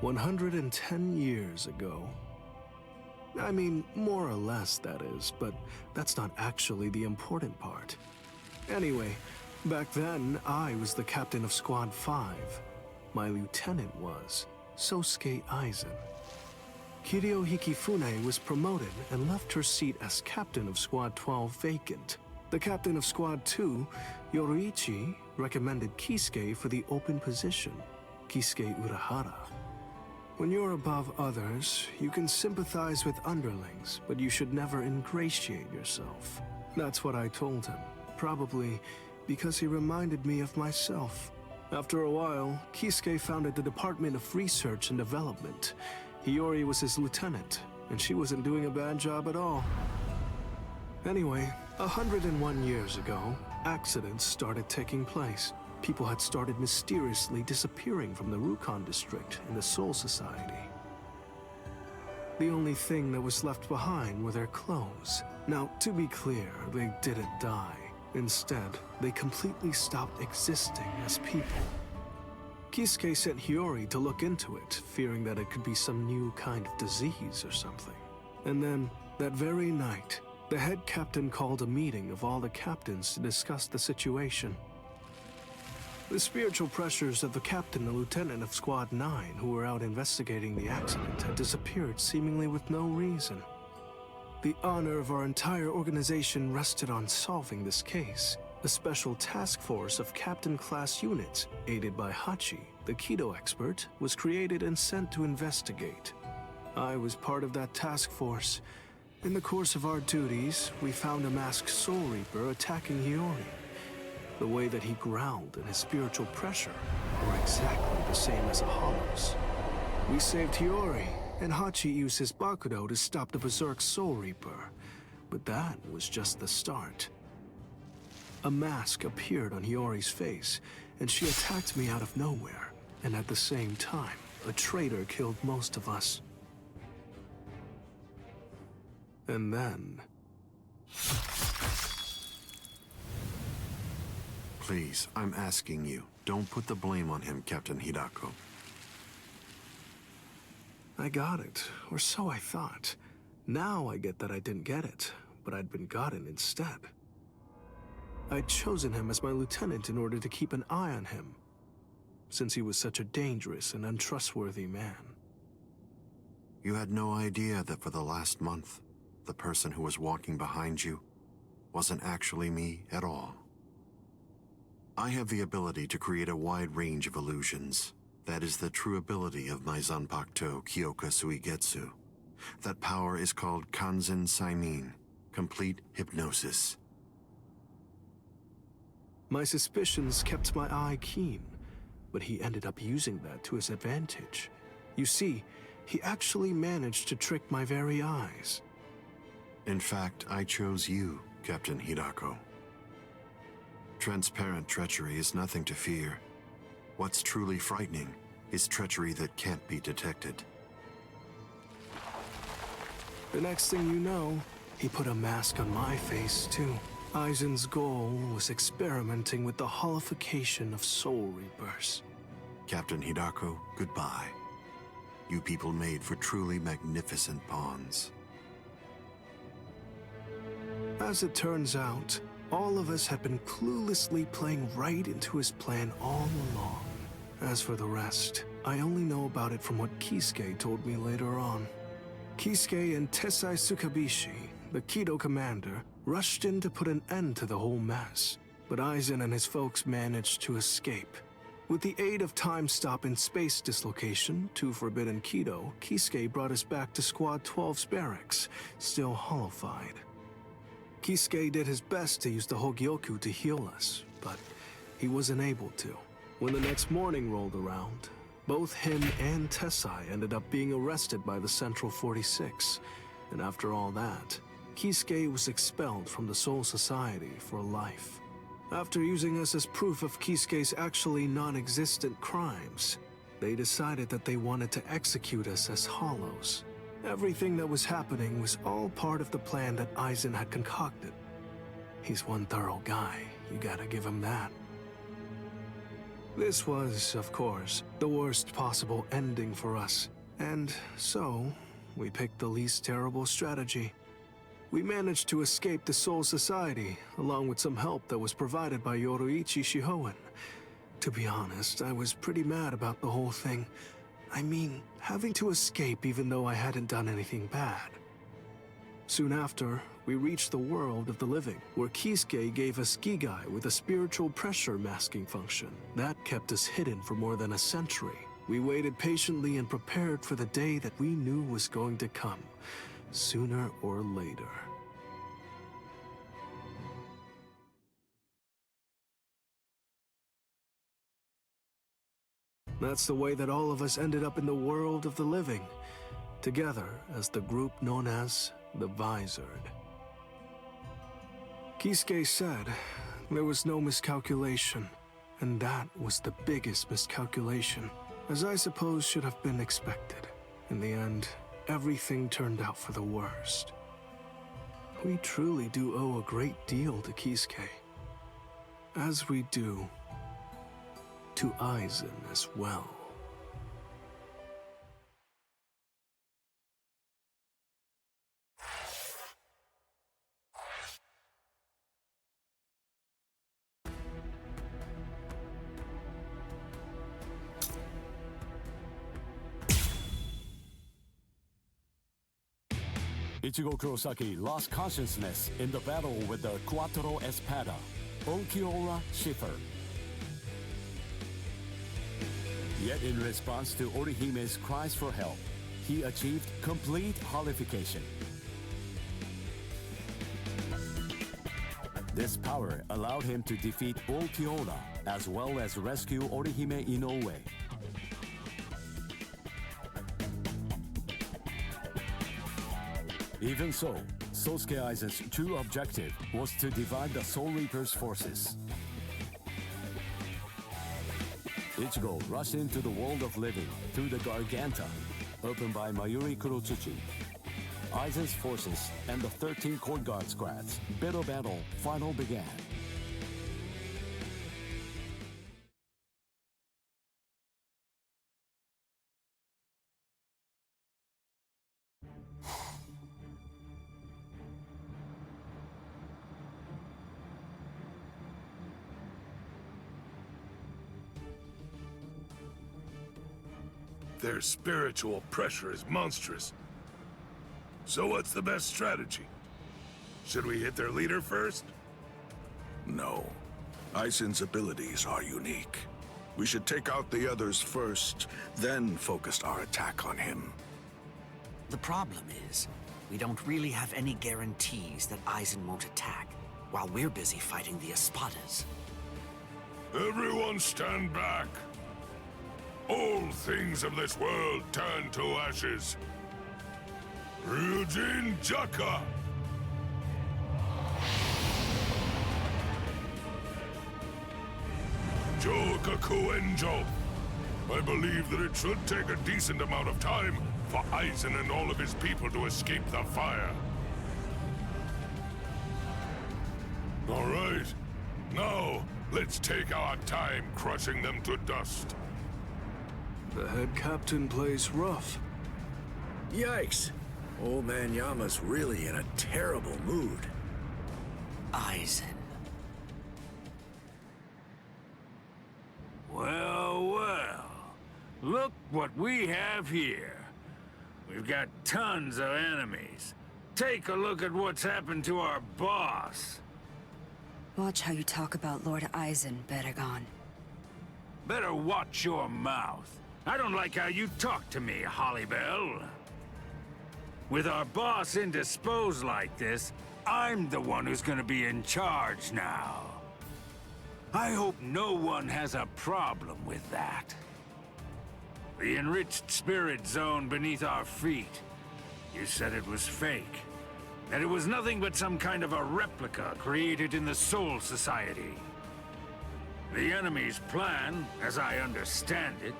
110 years ago. I mean, more or less, that is, but that's not actually the important part. Anyway, back then, I was the captain of Squad 5. My lieutenant was Sosuke Aizen. Kiryo Hikifune was promoted and left her seat as captain of Squad 12 vacant. The captain of Squad 2, Yoruichi, recommended Kisuke for the open position, Kisuke Urahara. When you're above others, you can sympathize with underlings, but you should never ingratiate yourself. That's what I told him, probably because he reminded me of myself. After a while, Kisuke founded the Department of Research and Development. Hiyori was his lieutenant, and she wasn't doing a bad job at all. Anyway, 101 years ago, accidents started taking place. People had started mysteriously disappearing from the Rukon district in the Soul Society. The only thing that was left behind were their clothes. Now, to be clear, they didn't die. Instead, they completely stopped existing as people. Kisuke sent Hiyori to look into it, fearing that it could be some new kind of disease or something. And then, that very night, the head captain called a meeting of all the captains to discuss the situation. The spiritual pressures of the captain and lieutenant of Squad 9 who were out investigating the accident had disappeared seemingly with no reason. The honor of our entire organization rested on solving this case. A special task force of captain-class units, aided by Hachi, the Kido expert, was created and sent to investigate. I was part of that task force. In the course of our duties, we found a masked Soul Reaper attacking Hiyori. The way that he growled and his spiritual pressure were exactly the same as a Hollow's. We saved Hiyori, and Hachi used his Bakudo to stop the Berserk Soul Reaper. But that was just the start. A mask appeared on Hiyori's face, and she attacked me out of nowhere. And at the same time, a traitor killed most of us. And then... Please, I'm asking you, don't put the blame on him, Captain Hidako. I got it, or so I thought. Now I get that I didn't get it, but I'd been gotten instead. I'd chosen him as my lieutenant in order to keep an eye on him, since he was such a dangerous and untrustworthy man. You had no idea that for the last month, the person who was walking behind you wasn't actually me at all. I have the ability to create a wide range of illusions. That is the true ability of my Zanpakuto Kyoka Suigetsu. That power is called Kanzen Saimin, complete hypnosis. My suspicions kept my eye keen, but he ended up using that to his advantage. You see, he actually managed to trick my very eyes. In fact, I chose you, Captain Hidako. Transparent treachery is nothing to fear. What's truly frightening is treachery that can't be detected. The next thing you know, he put a mask on my face, too. Aizen's goal was experimenting with the holification of Soul Reapers. Captain Hidako, goodbye. You people made for truly magnificent pawns. As it turns out, all of us had been cluelessly playing right into his plan all along. As for the rest, I only know about it from what Kisuke told me later on. Kisuke and Tessai Tsukabishi, the Kido commander, rushed in to put an end to the whole mess, but Aizen and his folks managed to escape. With the aid of time stop and space dislocation, 2 Forbidden Kido, Kisuke brought us back to Squad 12's barracks, still hollowified. Kisuke did his best to use the Hogyoku to heal us, but he wasn't able to. When the next morning rolled around, both him and Tessai ended up being arrested by the Central 46, and after all that, Kisuke was expelled from the Soul Society for life. After using us as proof of Kisuke's actually non-existent crimes, they decided that they wanted to execute us as Hollows. Everything that was happening was all part of the plan that Aizen had concocted. He's one thorough guy, you gotta give him that. This was, of course, the worst possible ending for us. And so, we picked the least terrible strategy. We managed to escape the Soul Society, along with some help that was provided by Yoruichi Shihoen. To be honest, I was pretty mad about the whole thing. I mean, having to escape even though I hadn't done anything bad. Soon after, we reached the world of the living, where Kisuke gave us Gigai with a spiritual pressure masking function. That kept us hidden for more than a century. We waited patiently and prepared for the day that we knew was going to come, sooner or later. That's the way that all of us ended up in the world of the living, together as the group known as the Visored. Kisuke said there was no miscalculation, and that was the biggest miscalculation, as I suppose should have been expected. In the end, everything turned out for the worst. We truly do owe a great deal to Kisuke, as we do to Aizen as well. Ichigo Kurosaki lost consciousness in the battle with the Quattro Espada, Onkiora Schiffer. Yet in response to Orihime's cries for help, he achieved complete holification. This power allowed him to defeat Onkiora as well as rescue Orihime Inoue. Even so, Sosuke Aizen's true objective was to divide the Soul Reaper's forces. Ichigo rushed into the world of living through the Garganta, opened by Mayuri Kurotsuchi. Aizen's forces and the 13 Court Guard squads' bitter battle finally began. Their spiritual pressure is monstrous. So what's the best strategy? Should we hit their leader first? No. Aizen's abilities are unique. We should take out the others first, then focus our attack on him. The problem is, we don't really have any guarantees that Aizen won't attack, while we're busy fighting the Espadas. Everyone stand back! All things of this world turn to ashes. Ryujin Jaka! Jokaku Enjo! I believe that it should take a decent amount of time for Aizen and all of his people to escape the fire. All right. Now, let's take our time crushing them to dust. The head captain plays rough. Yikes! Old man Yama's really in a terrible mood. Aizen. Well, well. Look what we have here. We've got tons of enemies. Take a look at what's happened to our boss. Watch how you talk about Lord Aizen, Bedagon. Better watch your mouth. I don't like how you talk to me, Hollybell. With our boss indisposed like this, I'm the one who's gonna be in charge now. I hope no one has a problem with that. The enriched spirit zone beneath our feet. You said it was fake. That it was nothing but some kind of a replica created in the Soul Society. The enemy's plan, as I understand it,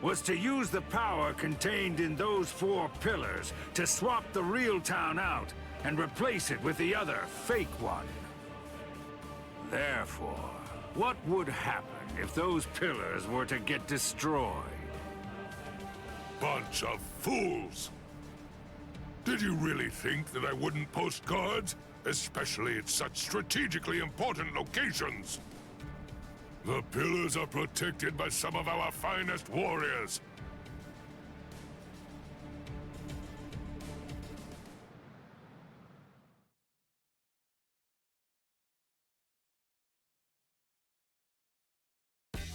was to use the power contained in those 4 pillars to swap the real town out and replace it with the other, fake one. Therefore, What would happen if those pillars were to get destroyed? Bunch of fools! Did you really think that I wouldn't post guards? Especially at such strategically important locations? The pillars are protected by some of our finest warriors.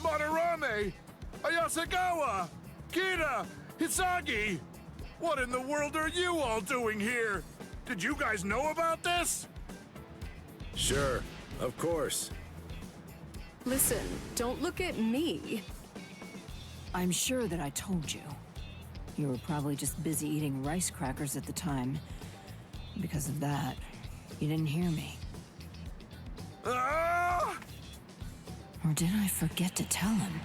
Madarame! Ayasagawa! Kira! Hisagi! What in the world are you all doing here? Did you guys know about this? Sure, of course. Listen, don't look at me. I'm sure that I told you. You were probably just busy eating rice crackers at the time. Because of that, you didn't hear me. Ah! Or did I forget to tell him?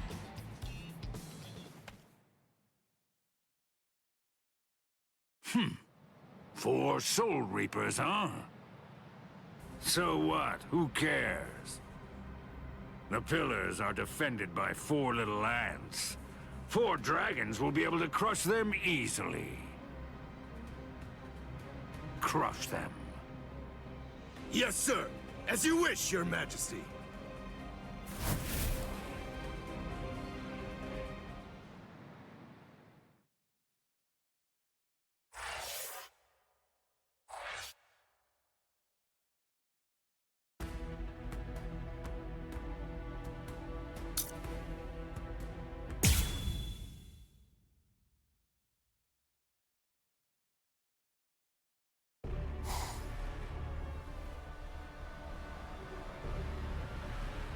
Four Soul Reapers, huh? So what? Who cares? The pillars are defended by 4 little ants. 4 dragons will be able to crush them easily. Crush them. Yes, sir. As you wish, Your Majesty.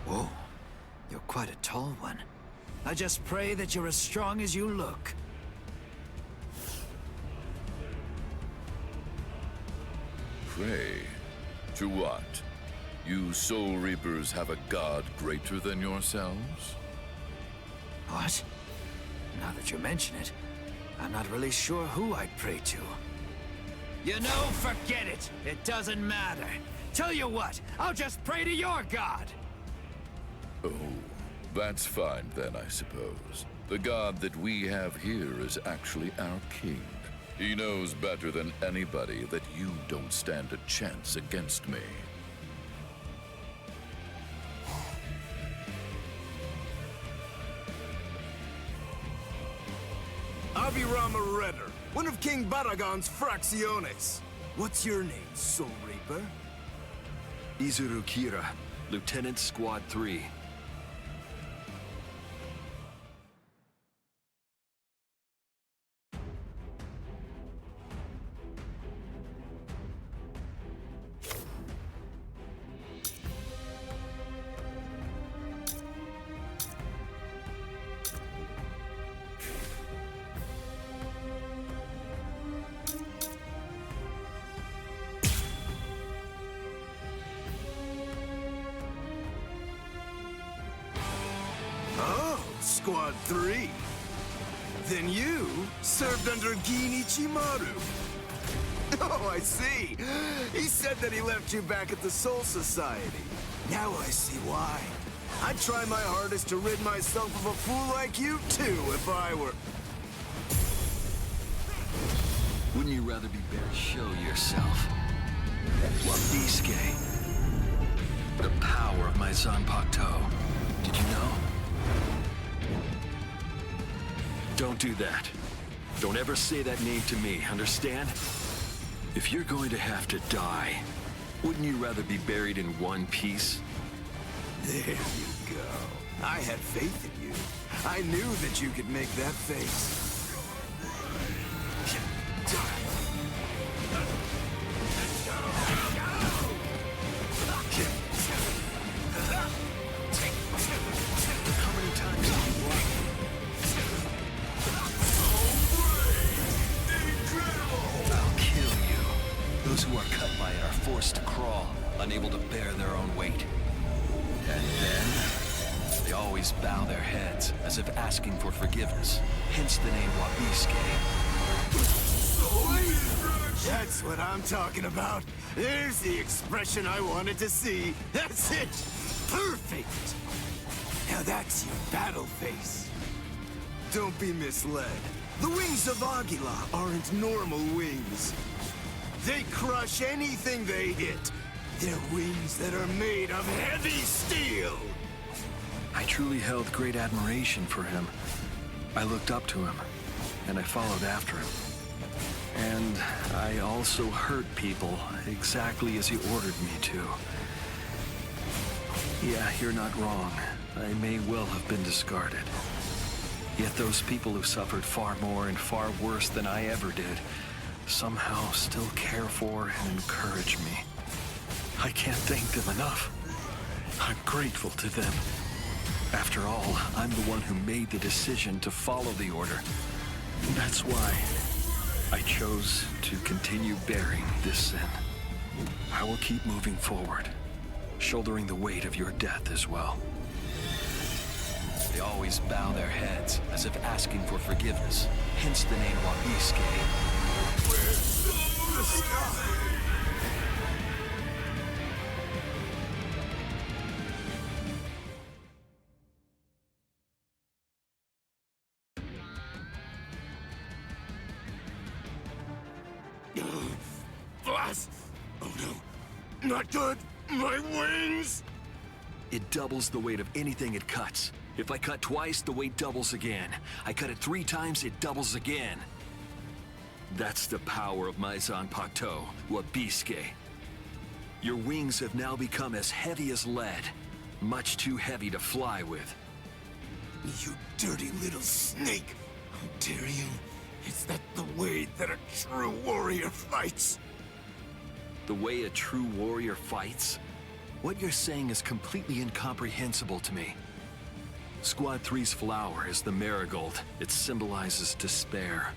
Whoa, you're quite a tall one. I just pray that you're as strong as you look. Pray? To what? You Soul Reapers have a god greater than yourselves? What? Now that you mention it, I'm not really sure who I'd pray to. You know, forget it. It doesn't matter. Tell you what, I'll just pray to your god. Oh, that's fine then, I suppose. The god that we have here is actually our king. He knows better than anybody that you don't stand a chance against me. Abirama Redder, one of King Baragon's fracciones. What's your name, Soul Reaper? Izuru Kira, Lieutenant Squad 3. Squad 3. Then you served under Gin Ichimaru. Oh, I see. He said that he left you back at the Soul Society. Now I see why. I'd try my hardest to rid myself of a fool like you, too, if I were... Wouldn't you rather be buried? Show yourself. Wabisuke. The power of my Zanpakuto. Did you know? Don't do that. Don't ever say that name to me, understand? If you're going to have to die, wouldn't you rather be buried in one piece? There you go. I had faith in you. I knew that you could make that face. How many times did you walk? I'll kill you. Those who are cut by it are forced to crawl, unable to bear their own weight. And then, they always bow their heads, as if asking for forgiveness. Hence the name Wabisuke. That's what I'm talking about. There's the expression I wanted to see. That's it. Perfect! Now that's your battle face. Don't be misled. The wings of Aguila aren't normal wings. They crush anything they hit. They're wings that are made of heavy steel. I truly held great admiration for him. I looked up to him, and I followed after him. And I also hurt people exactly as he ordered me to. Yeah, you're not wrong. I may well have been discarded. Yet those people who suffered far more and far worse than I ever did somehow still care for and encourage me. I can't thank them enough. I'm grateful to them. After all, I'm the one who made the decision to follow the order. That's why I chose to continue bearing this sin. I will keep moving forward, shouldering the weight of your death as well. They always bow their heads as if asking for forgiveness, hence the name Wabiske. The sky. Boss! Oh no. Not good! My wings! It doubles the weight of anything it cuts. If I cut twice, the weight doubles again. I cut it 3 times, it doubles again. That's the power of my Zanpakuto, Wabiske. Your wings have now become as heavy as lead. Much too heavy to fly with. You dirty little snake! How dare you? Is that the way that a true warrior fights? The way a true warrior fights? What you're saying is completely incomprehensible to me. Squad 3's flower is the marigold. It symbolizes despair.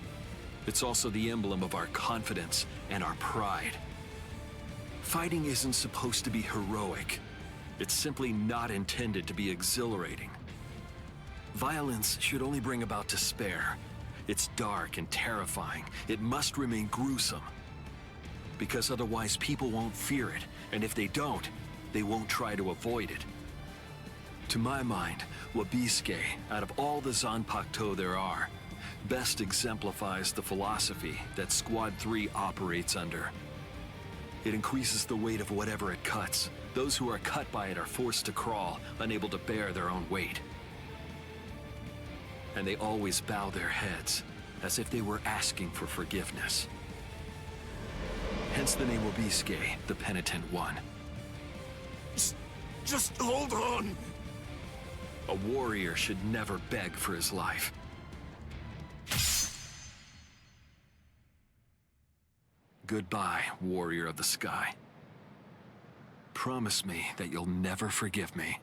It's also the emblem of our confidence and our pride. Fighting isn't supposed to be heroic. It's simply not intended to be exhilarating. Violence should only bring about despair. It's dark and terrifying. It must remain gruesome. Because otherwise people won't fear it, and if they don't, they won't try to avoid it. To my mind, Wabiske, out of all the Zanpakuto there are, best exemplifies the philosophy that Squad 3 operates under. It increases the weight of whatever it cuts. Those who are cut by it are forced to crawl, unable to bear their own weight. And they always bow their heads, as if they were asking for forgiveness. Hence the name Wabiske, the penitent one. Just hold on! A warrior should never beg for his life. Goodbye, warrior of the sky. Promise me that you'll never forgive me.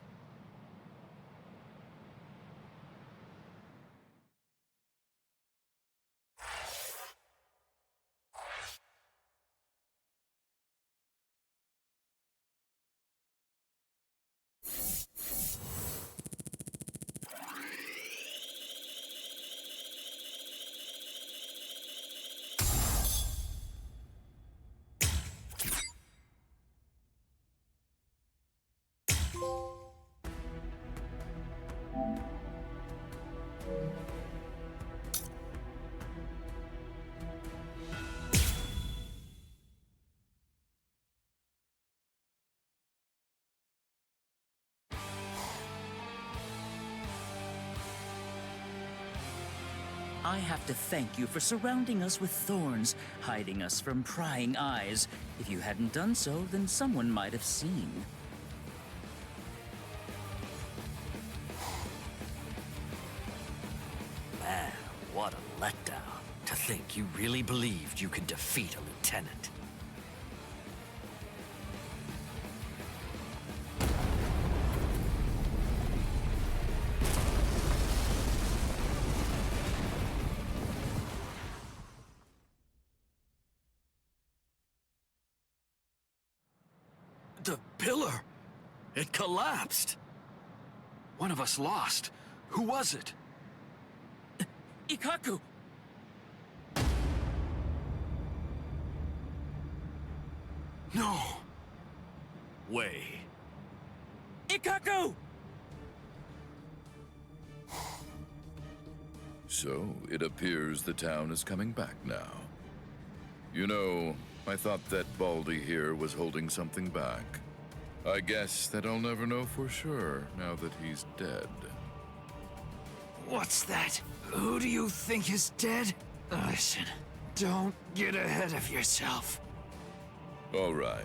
I have to thank you for surrounding us with thorns, hiding us from prying eyes. If you hadn't done so, then someone might have seen. Man, what a letdown. To think you really believed you could defeat a lieutenant. The pillar! It collapsed! One of us lost. Who was it? Ikaku! No! Way. Kaku! So, it appears the town is coming back now. You know, I thought that Baldy here was holding something back. I guess that I'll never know for sure now that he's dead. What's that? Who do you think is dead? Listen, don't get ahead of yourself. All right.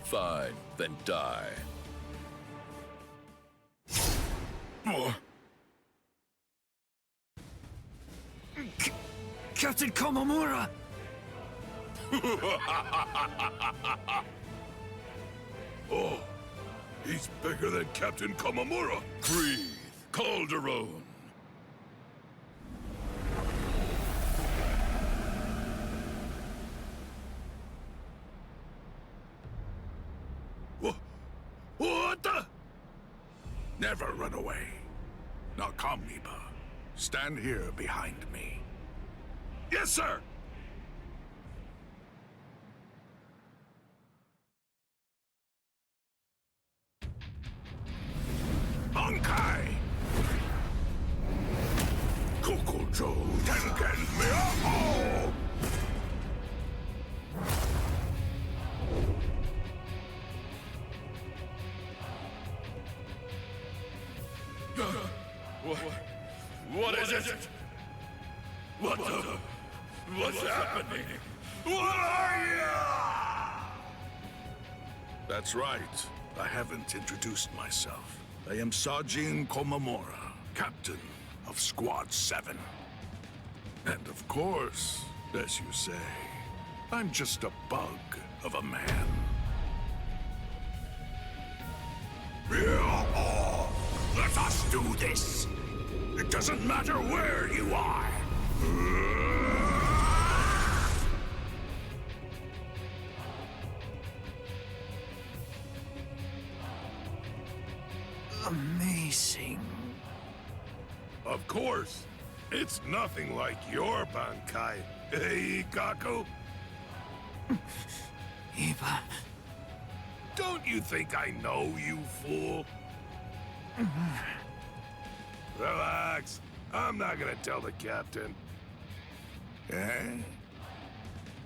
Fine, then die. Captain Komamura! Oh, he's bigger than Captain Komamura. Breathe, Calderon. What the? Never run away. Now come, Miba. Stand here behind me. Yes, sir! Bankai! Kokojo Tengen Miao! What is it? What the? What's happening? What are you? That's right. I haven't introduced myself. I am Sajin Komamura, captain of Squad 7. And of course, as you say, I'm just a bug of a man. Let us do this! It doesn't matter where you are! Amazing. Of course. It's nothing like your Bankai, eh, Kaku? Iba. Don't you think I know, you fool? Relax. I'm not gonna tell the captain. Eh?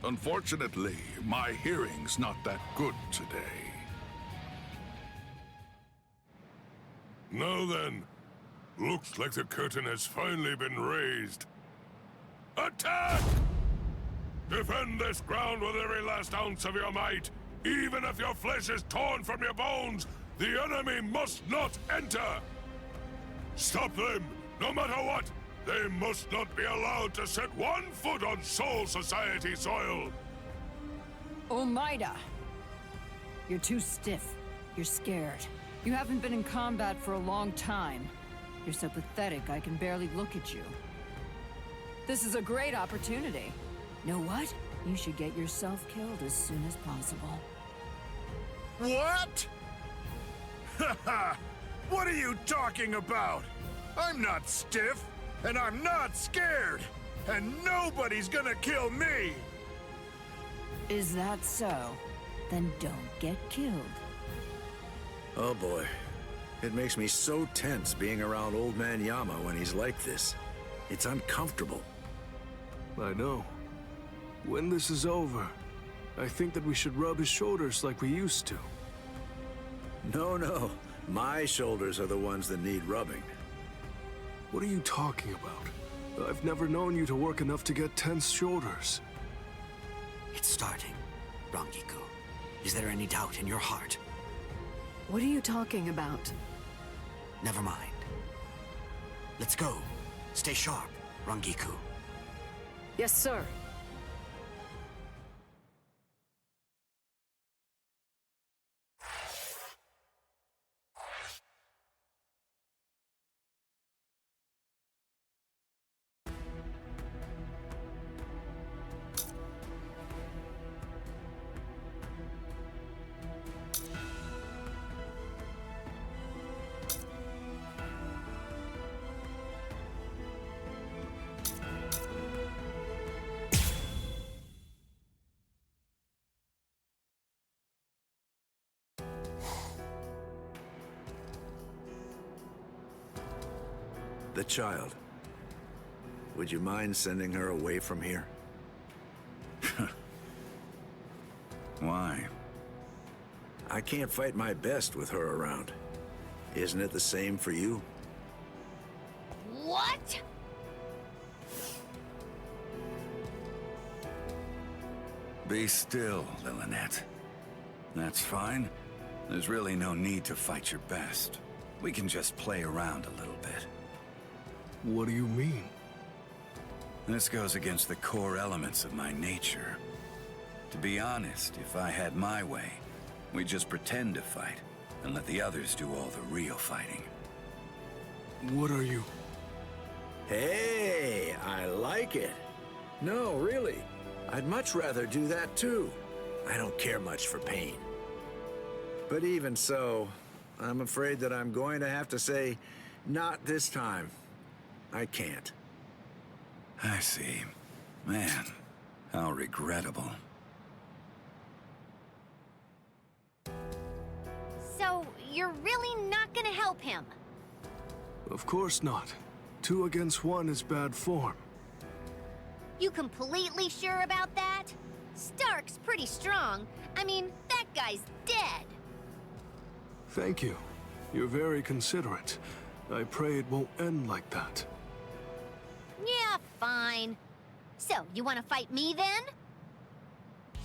Unfortunately, my hearing's not that good today. Now then, looks like the curtain has finally been raised. Attack! Defend this ground with every last ounce of your might. Even if your flesh is torn from your bones, the enemy must not enter! Stop them, no matter what! They must not be allowed to set one foot on Soul Society soil! Omaida! You're too stiff. You're scared. You haven't been in combat for a long time. You're so pathetic I can barely look at you. This is a great opportunity. Know what? You should get yourself killed as soon as possible. What? Haha! What are you talking about? I'm not stiff, and I'm not scared, and nobody's gonna kill me! Is that so? Then don't get killed. Oh boy. It makes me so tense being around Old Man Yama when he's like this. It's uncomfortable. I know. When this is over, I think that we should rub his shoulders like we used to. No. My shoulders are the ones that need rubbing. What are you talking about? I've never known you to work enough to get tense shoulders. It's starting, Rangiku. Is there any doubt in your heart? What are you talking about? Never mind. Let's go. Stay sharp, Rangiku. Yes, sir. The child. Would you mind sending her away from here? Why? I can't fight my best with her around. Isn't it the same for you? What? Be still, Lillinette. That's fine. There's really no need to fight your best. We can just play around a little bit. What do you mean? This goes against the core elements of my nature. To be honest, if I had my way, we'd just pretend to fight and let the others do all the real fighting. What are you? Hey, I like it. No, really. I'd much rather do that too. I don't care much for pain. But even so, I'm afraid that I'm going to have to say, not this time. I can't. I see. Man, how regrettable. So, you're really not gonna help him? Of course not. 2 against 1 is bad form. You completely sure about that? Stark's pretty strong. I mean, that guy's dead. Thank you. You're very considerate. I pray it won't end like that. Yeah, fine. So, you want to fight me then?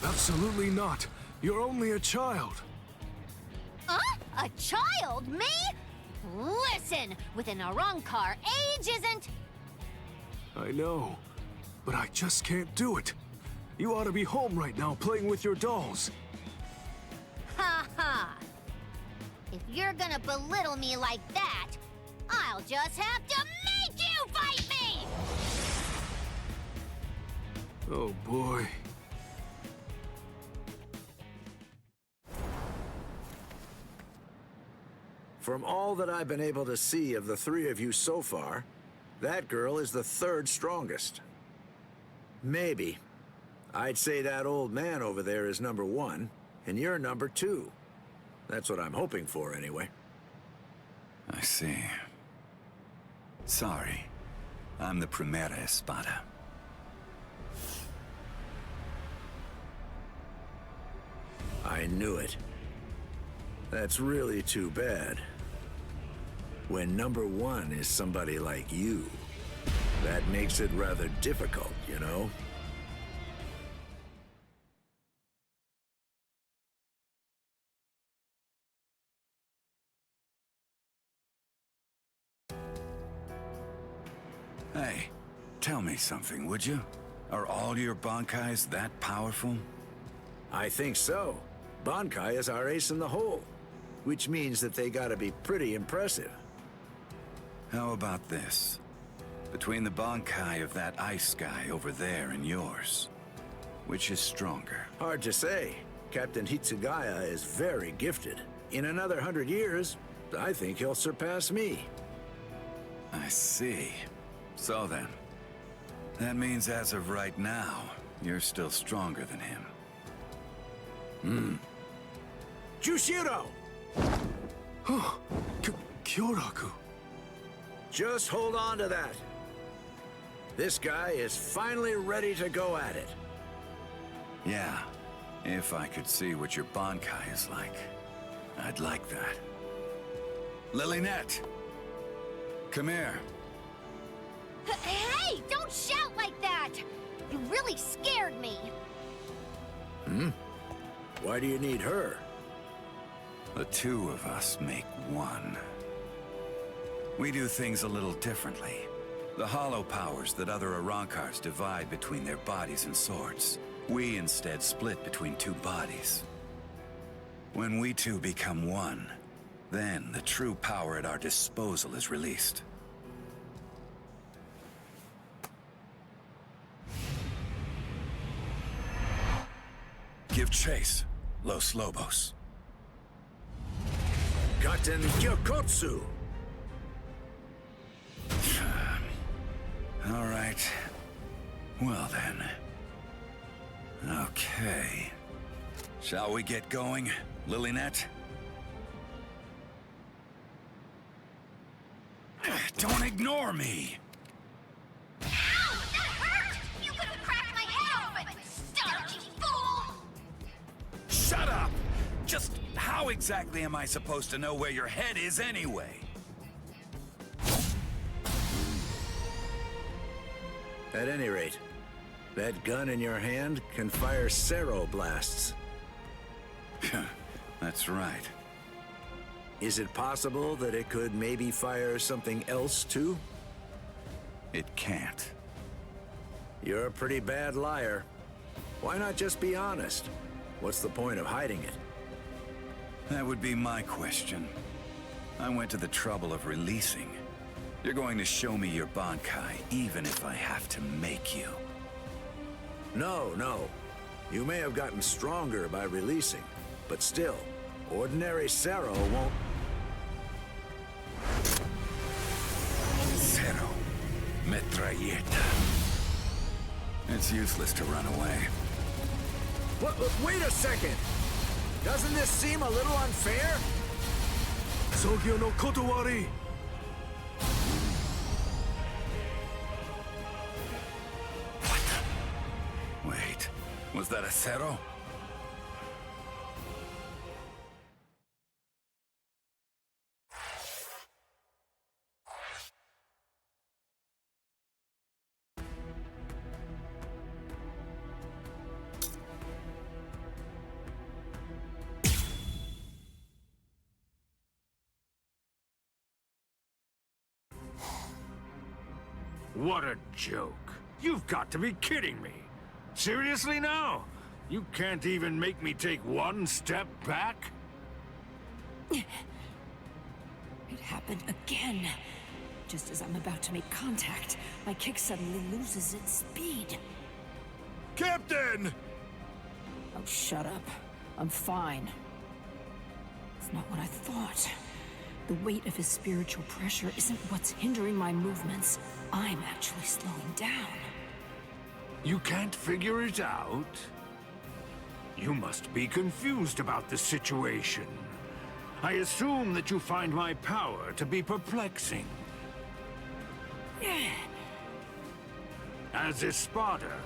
Absolutely not. You're only a child. Huh? A child? Me? Listen, with an Arrancar, age isn't... I know, but I just can't do it. You ought to be home right now playing with your dolls. Ha ha! If you're gonna belittle me like that, I'll just have to make you fight me! Oh boy. From all that I've been able to see of the 3 of you so far, that girl is the 3rd strongest. Maybe. I'd say that old man over there is number 1, and you're number 2. That's what I'm hoping for, anyway. I see. Sorry. I'm the Primera Espada. I knew it. That's really too bad. When number 1 is somebody like you, that makes it rather difficult, you know? Hey, tell me something, would you? Are all your Bankais that powerful? I think so. Bankai is our ace in the hole, which means that they gotta be pretty impressive. How about this? Between the Bankai of that ice guy over there and yours, which is stronger? Hard to say. Captain Hitsugaya is very gifted. In another 100 years, I think he'll surpass me. I see. So then, that means as of right now, you're still stronger than him. Jushiro! Kyoraku. Just hold on to that. This guy is finally ready to go at it. Yeah, if I could see what your Bankai is like, I'd like that. Lillinette! Come here. Hey, don't shout like that! You really scared me. Why do you need her? The 2 of us make 1. We do things a little differently. The hollow powers that other Arrancars divide between their bodies and swords, we instead split between 2 bodies. When we 2 become 1, then the true power at our disposal is released. Give chase, Los Lobos. Katen Gyokotsu! All right. Well then. Okay. Shall we get going, Lillinette? Don't ignore me! Ow! That hurt! You could have cracked my head open, starchy fool! Shut up! Just how exactly am I supposed to know where your head is anyway? At any rate, that gun in your hand can fire Cero blasts. That's right. Is it possible that it could maybe fire something else too? It can't. You're a pretty bad liar. Why not just be honest? What's the point of hiding it? That would be my question. I went to the trouble of releasing. You're going to show me your Bankai, even if I have to make you. No. You may have gotten stronger by releasing, but still, ordinary Cero won't... Cero. Metralleta. It's useless to run away. Wait a second! Doesn't this seem a little unfair? Sogyo no Kotowari! Wait, was that a Cero? What a joke. You've got to be kidding me. Seriously now? You can't even make me take one step back? It happened again. Just as I'm about to make contact, my kick suddenly loses its speed. Captain! Oh, shut up. I'm fine. It's not what I thought. The weight of his spiritual pressure isn't what's hindering my movements. I'm actually slowing down. You can't figure it out? You must be confused about the situation. I assume that you find my power to be perplexing. As Espada,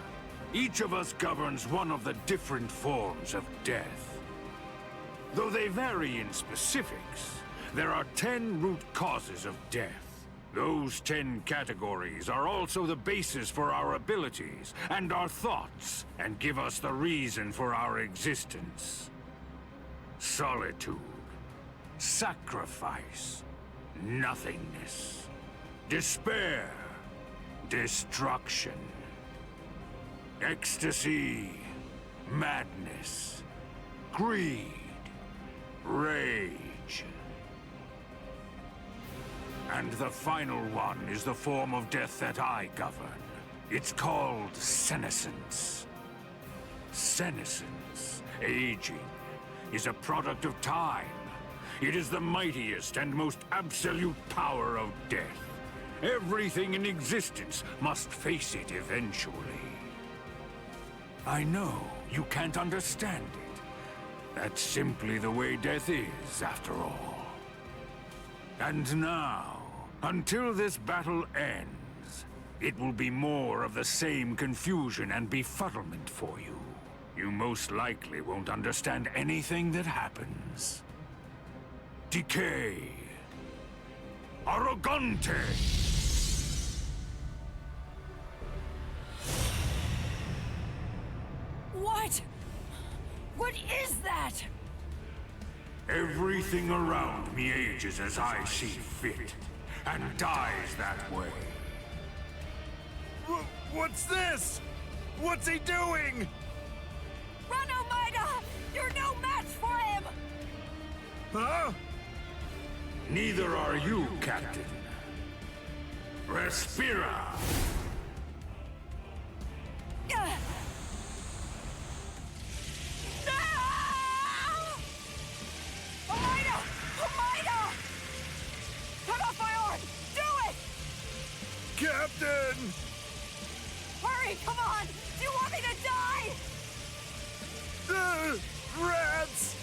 each of us governs one of the different forms of death. Though they vary in specifics, there are 10 root causes of death. Those 10 categories are also the basis for our abilities and our thoughts, and give us the reason for our existence. Solitude, sacrifice, nothingness, despair, destruction, ecstasy, madness, greed, rage. And the final one is the form of death that I govern. It's called senescence. Senescence, aging, is a product of time. It is the mightiest and most absolute power of death. Everything in existence must face it eventually. I know you can't understand it. That's simply the way death is, after all. And now, until this battle ends, it will be more of the same confusion and befuddlement for you. You most likely won't understand anything that happens. Decay. Arrogante! What? What is that? Everything around me ages as I see fit, and dies that way. What's this? What's he doing? Run, Omaida! You're no match for him! Huh? Neither are you, Captain. Respira! Omaida! Omaida! Cut off my arm! Do it! Captain! Hurry, come on! Do you want me to die? Rats!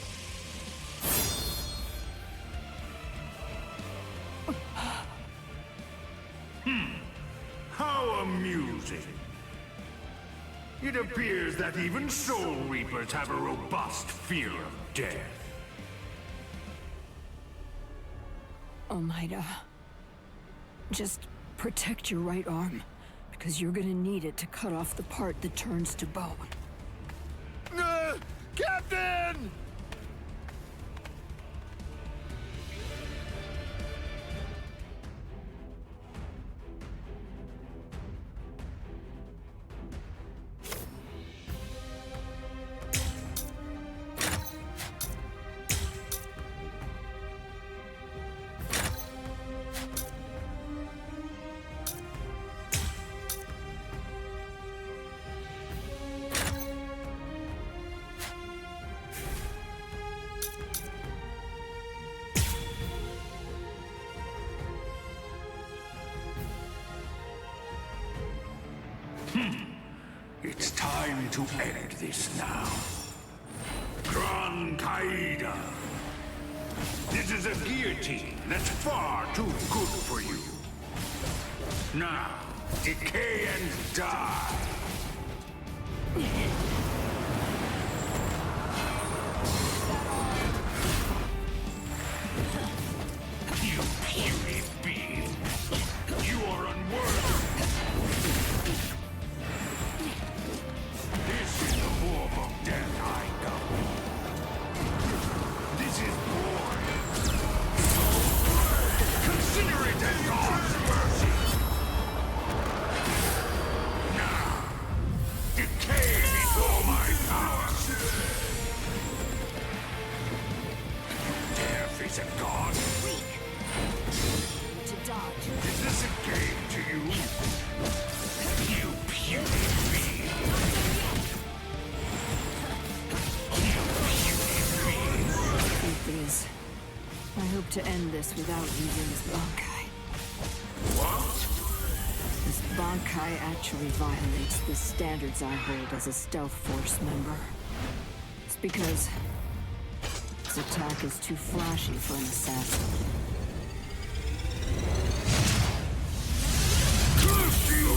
choosing. It appears that even Soul Reapers have a robust fear of death. Almeida, just protect your right arm, because you're gonna need it to cut off the part that turns to bone. Captain! It's time to end this now. Gran Kaida. This is a guillotine that's far too good for you. Now, decay and die. You puny being. You are unworthy. This is the form of death I know. This is war. Consider it as God's mercy. Now, decay before my power. You dare face a god? Weak. To dodge. Is this a game to you? You puny being. Truth is, I hope to end this without using this Bankai. What? This Bankai actually violates the standards I hold as a Stealth Force member. It's because its attack is too flashy for an assassin. Curse you!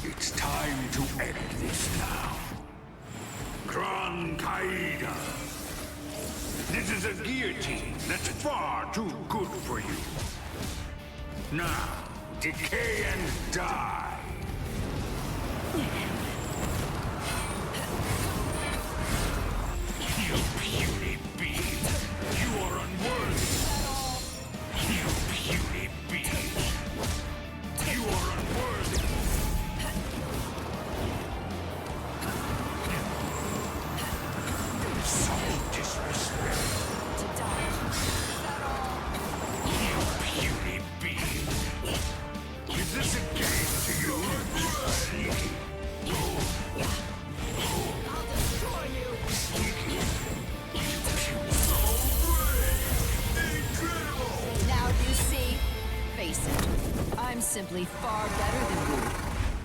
It's time to end this now. Gran Kaida. This is a guillotine that's far too good for you. Now, decay and die. You puny being. You are unworthy. You puny being. You are unworthy. Such disrespect. To die. You puny being. Is this a game to you? Sneaky. I'll destroy you. Sneaky. Now you see? Face it. I'm simply far better than you.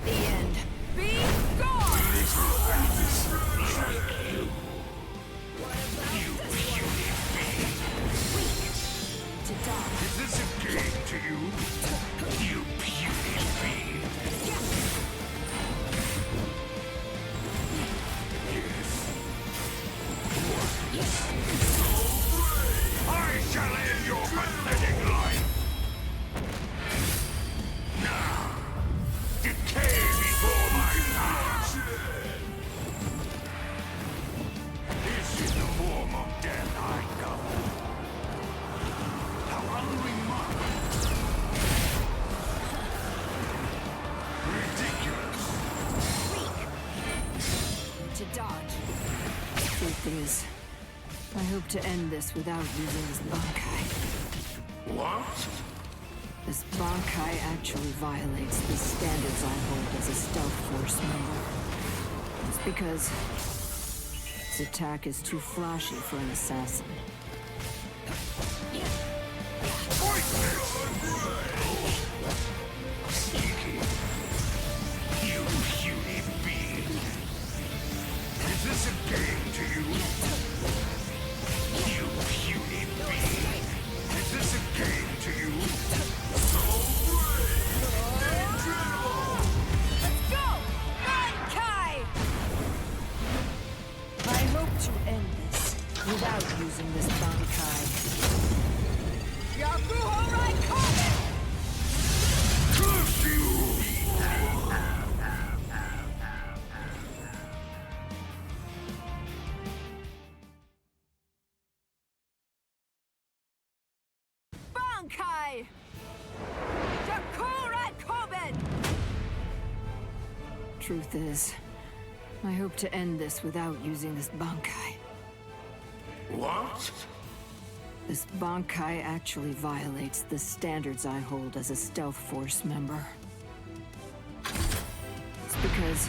The end. Be gone! To die. Is this a game to you? You puny being. I shall end your pathetic life. Now, decay before I hope to end this without using this Bankai. What? This Bankai actually violates the standards I hold as a stealth force member. It's because its attack is too flashy for an assassin. Sneaky. You puny being. Is this a game to you? You puny being. Is this a game to you? So brave! Incredible! Let's go! Bankai! I hope to end this without using this Bankai. Yakuho Raikkonen! Curse you! Bankai! Yakuho Raikkonen! Truth is, I hope to end this without using this Bankai. What? This Bankai actually violates the standards I hold as a stealth force member. It's because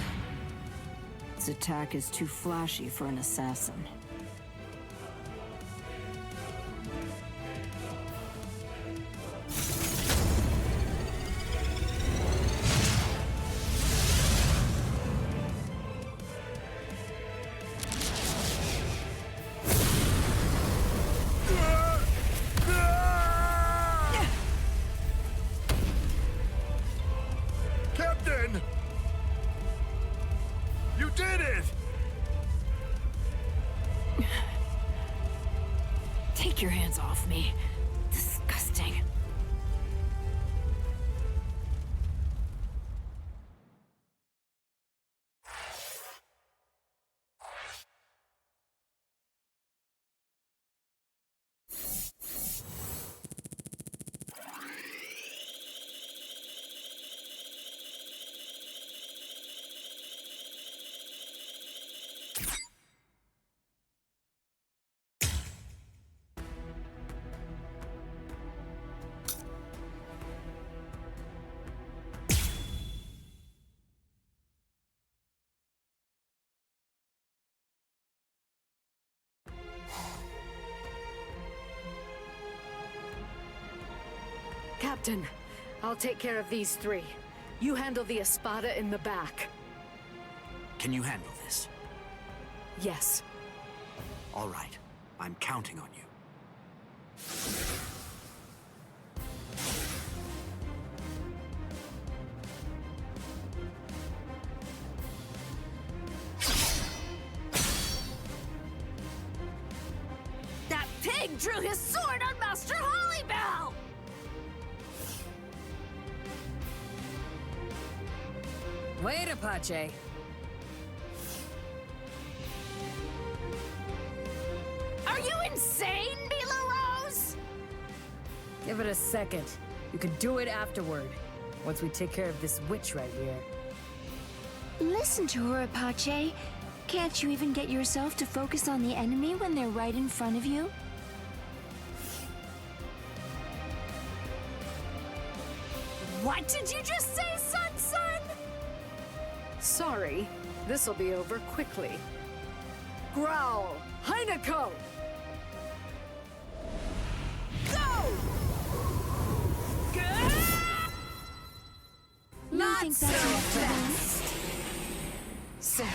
its attack is too flashy for an assassin. Captain! You did it! Take your hands off me. Disgusting. Captain, I'll take care of these three. You handle the Espada in the back. Can you handle this? Yes. All right. I'm counting on you. That pig drew his sword on Master Hollybell! Wait, Apache. Are you insane, Mila Rose? Give it a second. You can do it afterward. Once we take care of this witch right here. Listen to her, Apache. Can't you even get yourself to focus on the enemy when they're right in front of you? What did you just say, son? Sorry. This'll be over quickly. Growl! Heineko! Go! You think that's enough to win?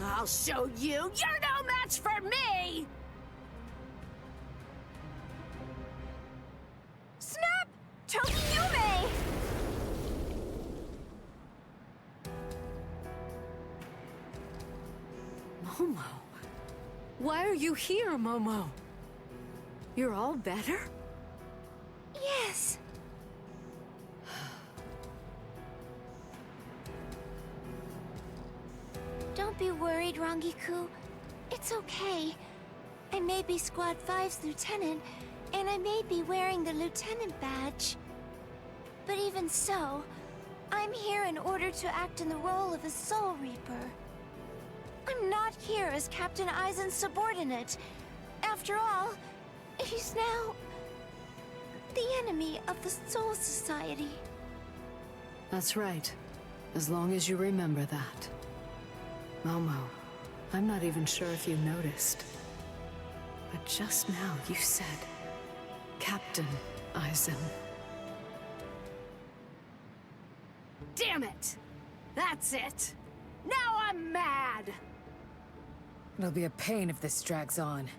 I'll show you! You're no match for me! Snap! Tokiyume! Momo. Why are you here, Momo? You're all better? Yes. Don't be worried, Rangiku. It's okay. I may be Squad 5's lieutenant, and I may be wearing the lieutenant badge. But even so, I'm here in order to act in the role of a Soul Reaper. I'm I'm not here as Captain Aizen's subordinate. After all, he's now the enemy of the Soul Society. That's right. As long as you remember that. Momo, I'm not even sure if you noticed. But just now you said, Captain Aizen. Damn it! That's it! Now I'm mad! It'll be a pain if this drags on.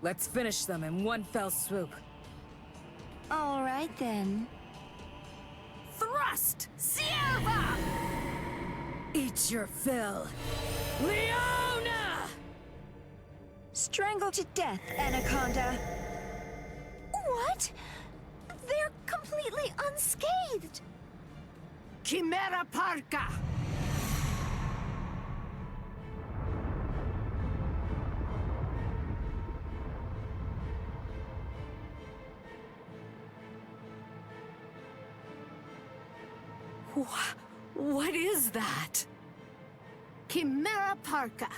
Let's finish them in one fell swoop. All right then. Thrust! Sierva! Eat your fill. Leona! Strangle to death, Anaconda. What? They're completely unscathed. Chimera Parka! What is that? Chimera Parka.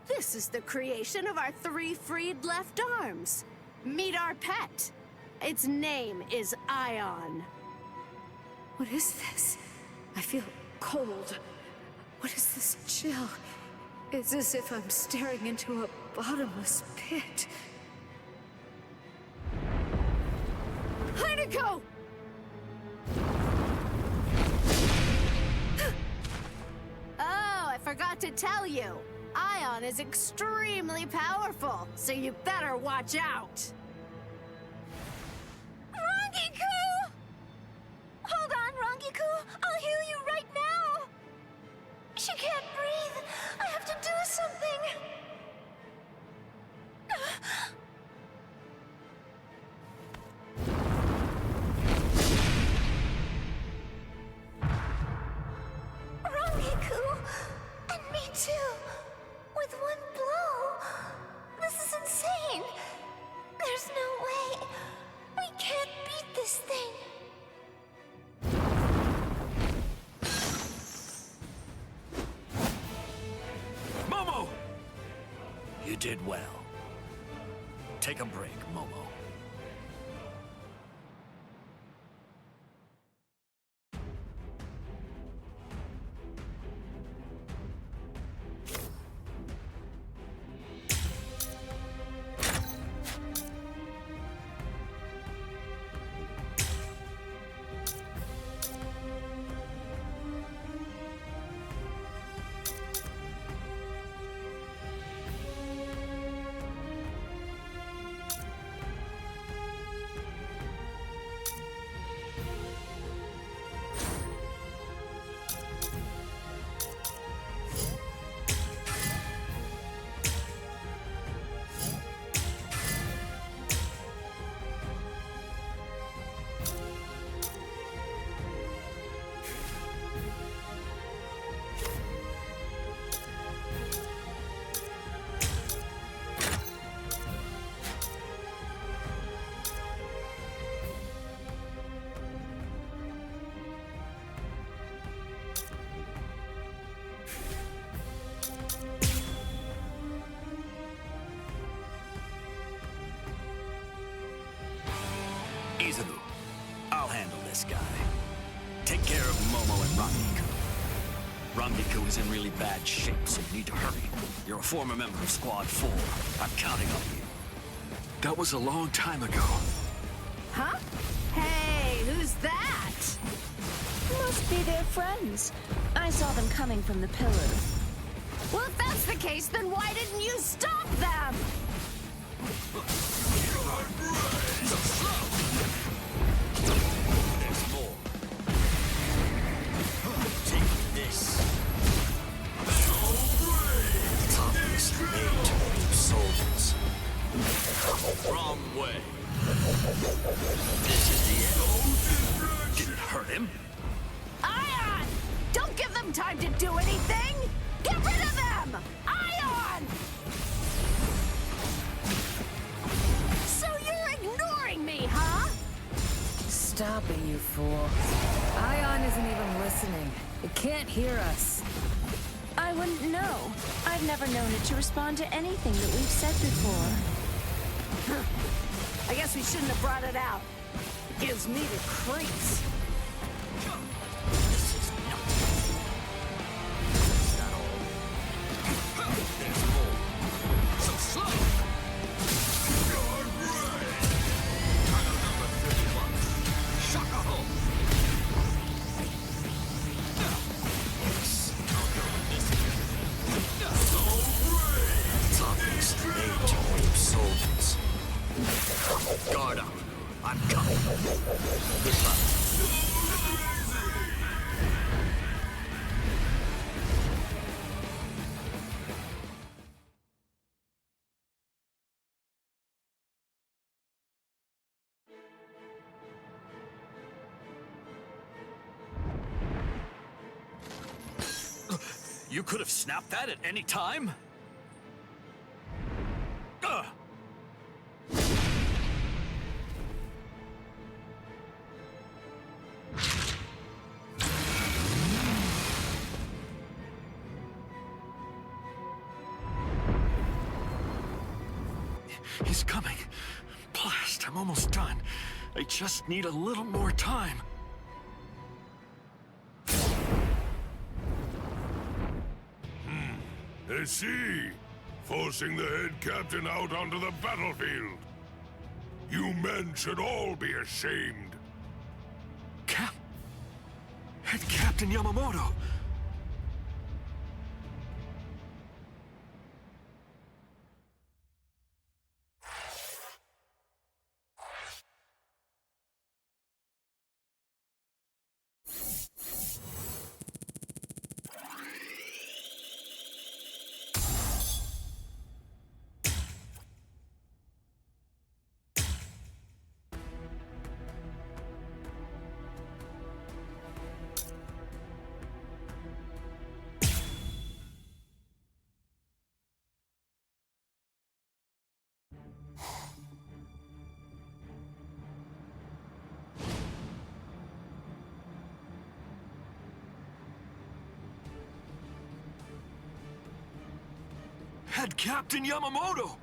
This is the creation of our 3 freed left arms. Meet our pet. Its name is Ion. What is this? I feel cold. What is this chill? It's as if I'm staring into a bottomless pit. Heineko! Oh, I forgot to tell you. Ion is extremely powerful, so you better watch out. Rangiku! Hold on, Rangiku. I'll heal you right now. She can't breathe. I have to do something. Rangiku! And me too! With one blow! This is insane! There's no way! We can't beat this thing! Momo! You did well. Take a break, Momo. Izuku, I'll handle this guy. Take care of Momo and Rangiku. Rangiku is in really bad shape, so you need to hurry. You're a former member of Squad 4. I'm counting on you. That was a long time ago. Huh? Hey, who's that? Must be their friends. I saw them coming from the pillar. Well, if that's the case, then why didn't you stop them? There's more. Take this. Toughness made to do souls. Wrong way. This is the end. Didn't hurt him. Ion! Don't give them time to do anything! Get rid of them! Ion! So you're ignoring me, huh? Stop it, you fool. Ion isn't even listening. It can't hear us. I I wouldn't know. I've never known it to respond to anything that we've said before. I guess we shouldn't have brought it out. It gives me the creeps. Guard up. I'm coming. Good luck. You could have snapped that at any time? He's coming. Blast, I'm almost done. I just need a little more time. I see. Forcing the head captain out onto the battlefield. You men should all be ashamed. Head Captain Yamamoto. Head Captain Yamamoto!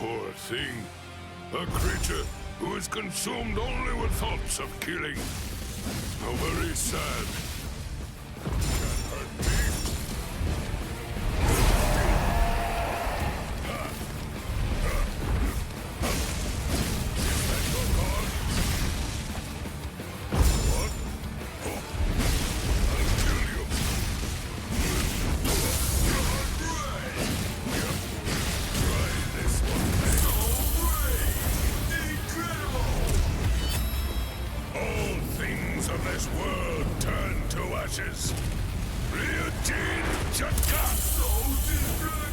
Poor thing. A creature who is consumed only with thoughts of killing. How very sad. Can't hurt me. Is that your god? What? Oh. I'll kill you. Try this one. All things of this world turn to ashes. Ryujin Chaka!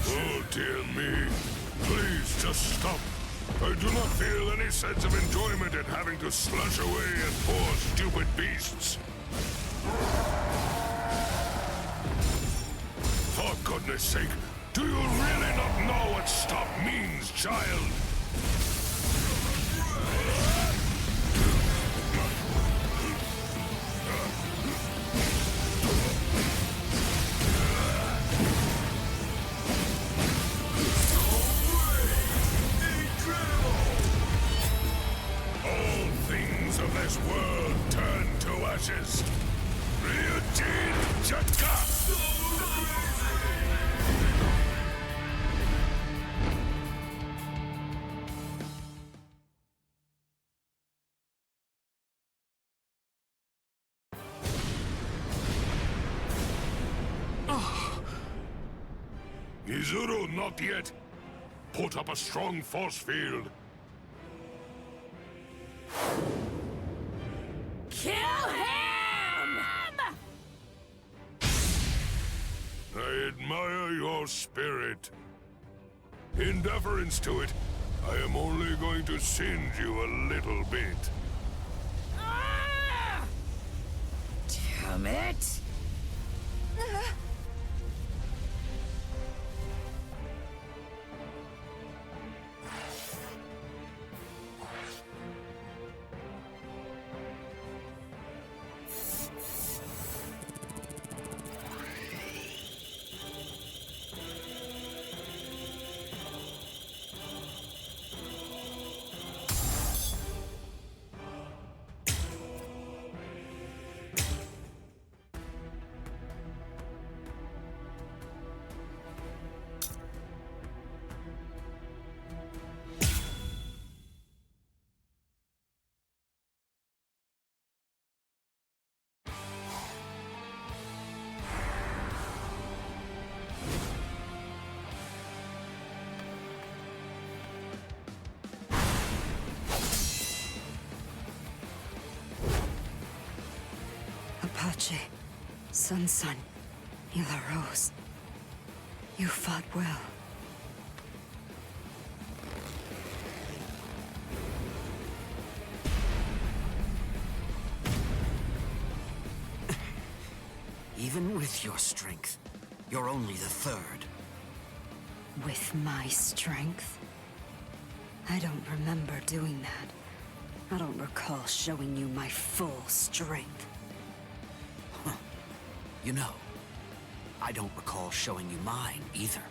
Oh dear me. Please just stop. I do not feel any sense of enjoyment in having to slush away at poor stupid beasts. For goodness sake, do you really not know what stop means, child? This world turned to ashes. Ryujin Chaka! Izuru, not yet. Put up a strong force field. Kill him! I admire your spirit. In deference to it, I am only going to singe you a little bit. Damn it! Apache, Sun, Mila Rose. You fought well. Even with your strength, you're only the third. With my strength? I don't remember doing that. I don't recall showing you my full strength. Huh. You know, I don't recall showing you mine either.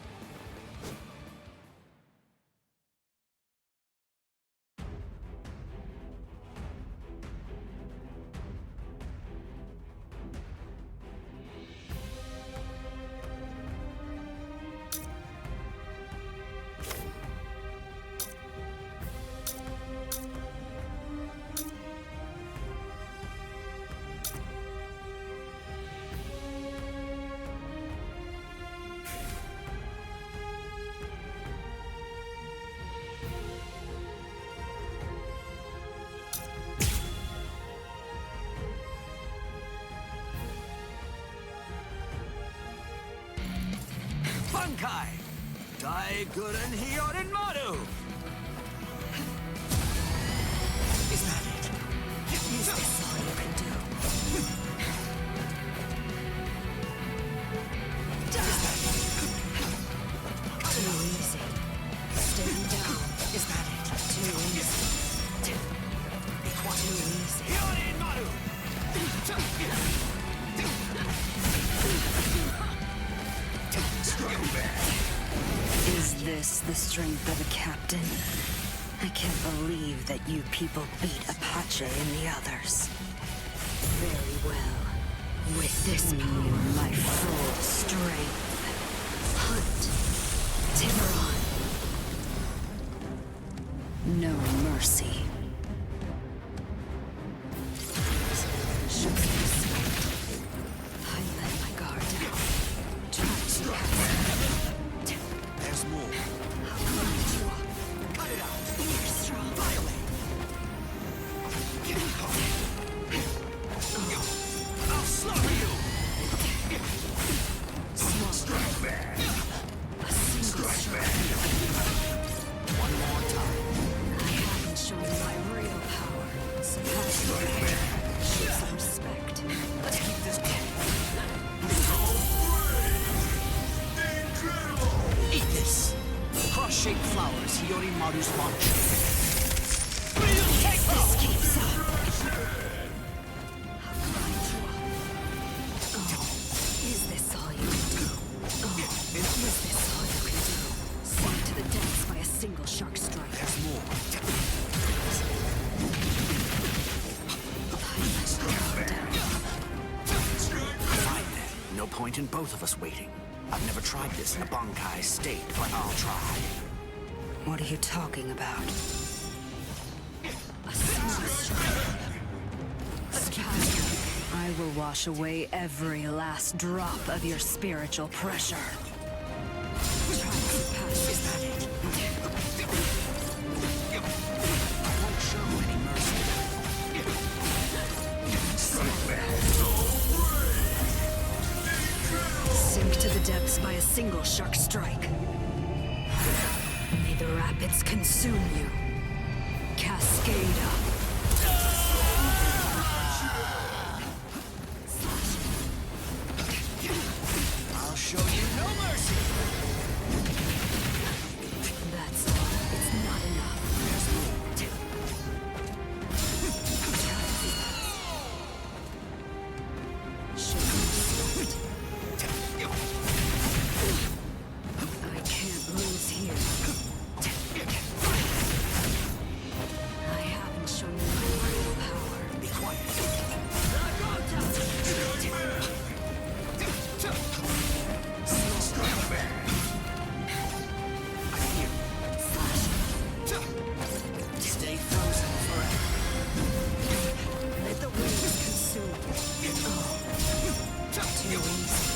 Bankai! Daiguren Hyorin Maru! Is that it? Is this all you can do? Too easy. Stand down. Is that it? Too easy. Too easy. Hyorin Maru! Is this the strength of a captain? I can't believe that you people beat Apache and the others. Very well. With this power, my full strength. Hunt. Tiburon. No mercy. I let my guard down. Try to pass. There's more. Cut it out. You're strong. Violate. I'll slaughter you. Small Strike back. A single strike. One more time. I haven't shown my real power. So pass it back. Show some respect. Let's keep this going. Eat this. Cross-shaped flowers, Hyorin Maru's launch. If this keeps up. Is this all you can do? Is this all you can do? Sent to the depths by a single shark strike. There's more. Fine then. No point in both of us waiting. I've never tried this in a Bankai state, but I'll try. What are you talking about? A single strike. I will wash away every last drop of your spiritual pressure. Sink to the depths by a single shark strike. May the rapids consume you. Cascada. I'll show you no mercy! That's all. It's not enough. There's more. I can't lose here. I haven't shown you my real power. Be quiet. Stay frozen forever. Let the waves consume you. Too easy.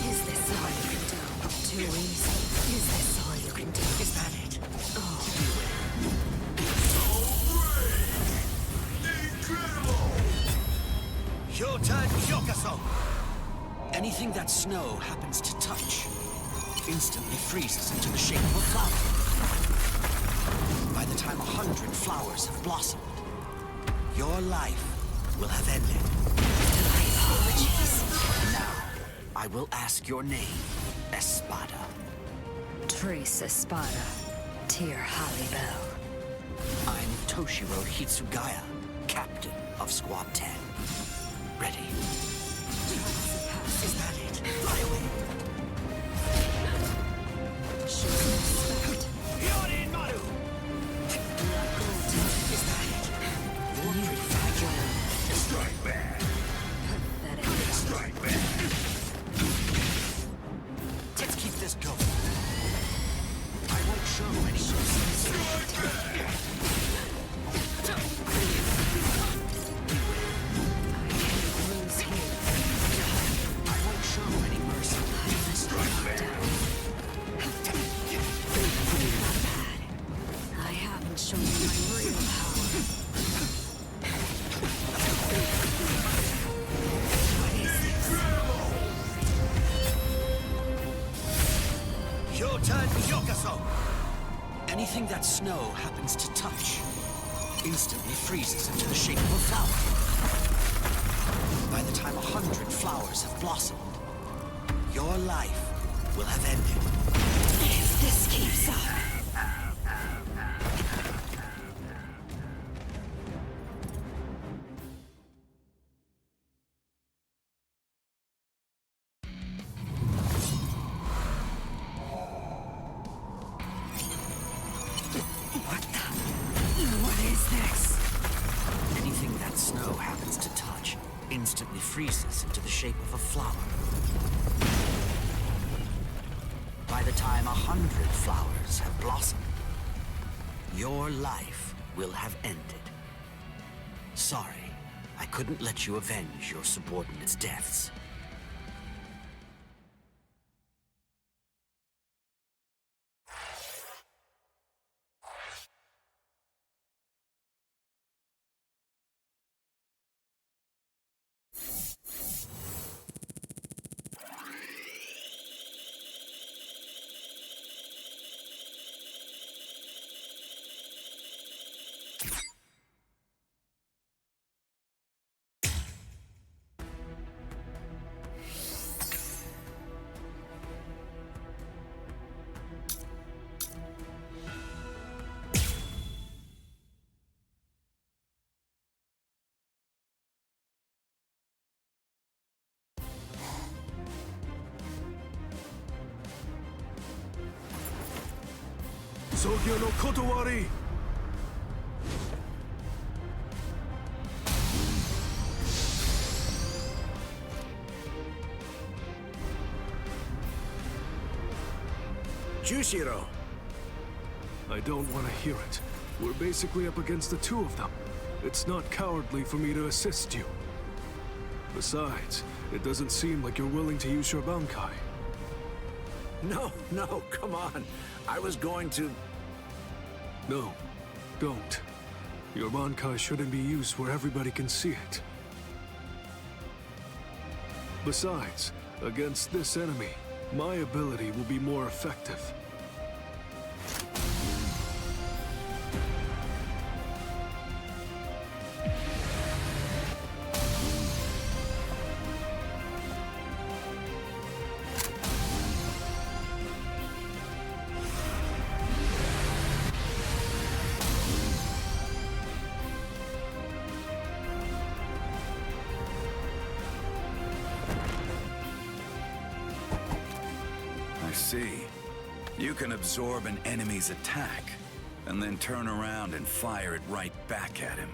Is this all you can do? Too easy. Is this all you can do? Is that it? Hyotan Hyokaso! Anything that snow happens to touch instantly freezes into the shape of a flower. By the time 100 flowers have blossomed, your life will have ended. My apologies. Now, I will ask your name, Espada. Trace Espada. Tear Halibel. I'm Toshiro Hitsugaya, captain of Squad 10. Ready? Is that it? Fly away. Show respect. Yorin Maru! Is that it? You fragile. Strike back! Pathetic. Strike back! Let's keep this going. I won't show any Lose here. I won't show any mercy. Strike back! I haven't shown you my real power. What is this? Hyotan Hyokaso! Anything that snow happens to touch instantly freezes into the shape of a flower. By the time 100 flowers have blossomed, your life will have ended. If this keeps up. What is this? Anything that snow happens to touch instantly freezes into the shape of a flower. By the time 100 flowers have blossomed, your life will have ended. Sorry, I couldn't let you avenge your subordinates' deaths. Sogyo no Kotowari! Jushiro! I don't want to hear it. We're basically up against the two of them. It's not cowardly for me to assist you. Besides, it doesn't seem like you're willing to use your Bankai. No, come on. I was going to... No, don't. Your Bankai shouldn't be used where everybody can see it. Besides, against this enemy, my ability will be more effective. See, you can absorb an enemy's attack, and then turn around and fire it right back at him.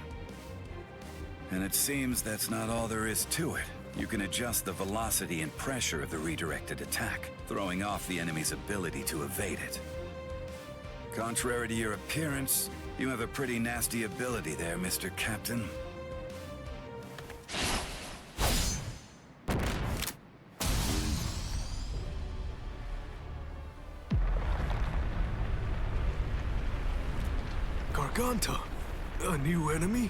And it seems that's not all there is to it. You can adjust the velocity and pressure of the redirected attack, throwing off the enemy's ability to evade it. Contrary to your appearance, you have a pretty nasty ability there, Mr. Captain. Garganta? A new enemy?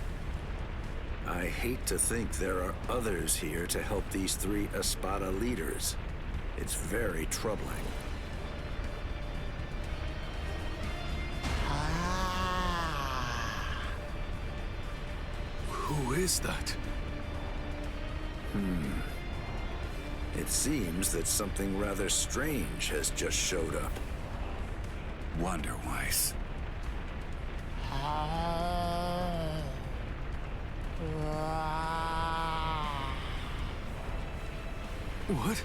I hate to think there are others here to help these three Espada leaders. It's very troubling. Who is that? It seems that something rather strange has just showed up. Wonderweiss. What?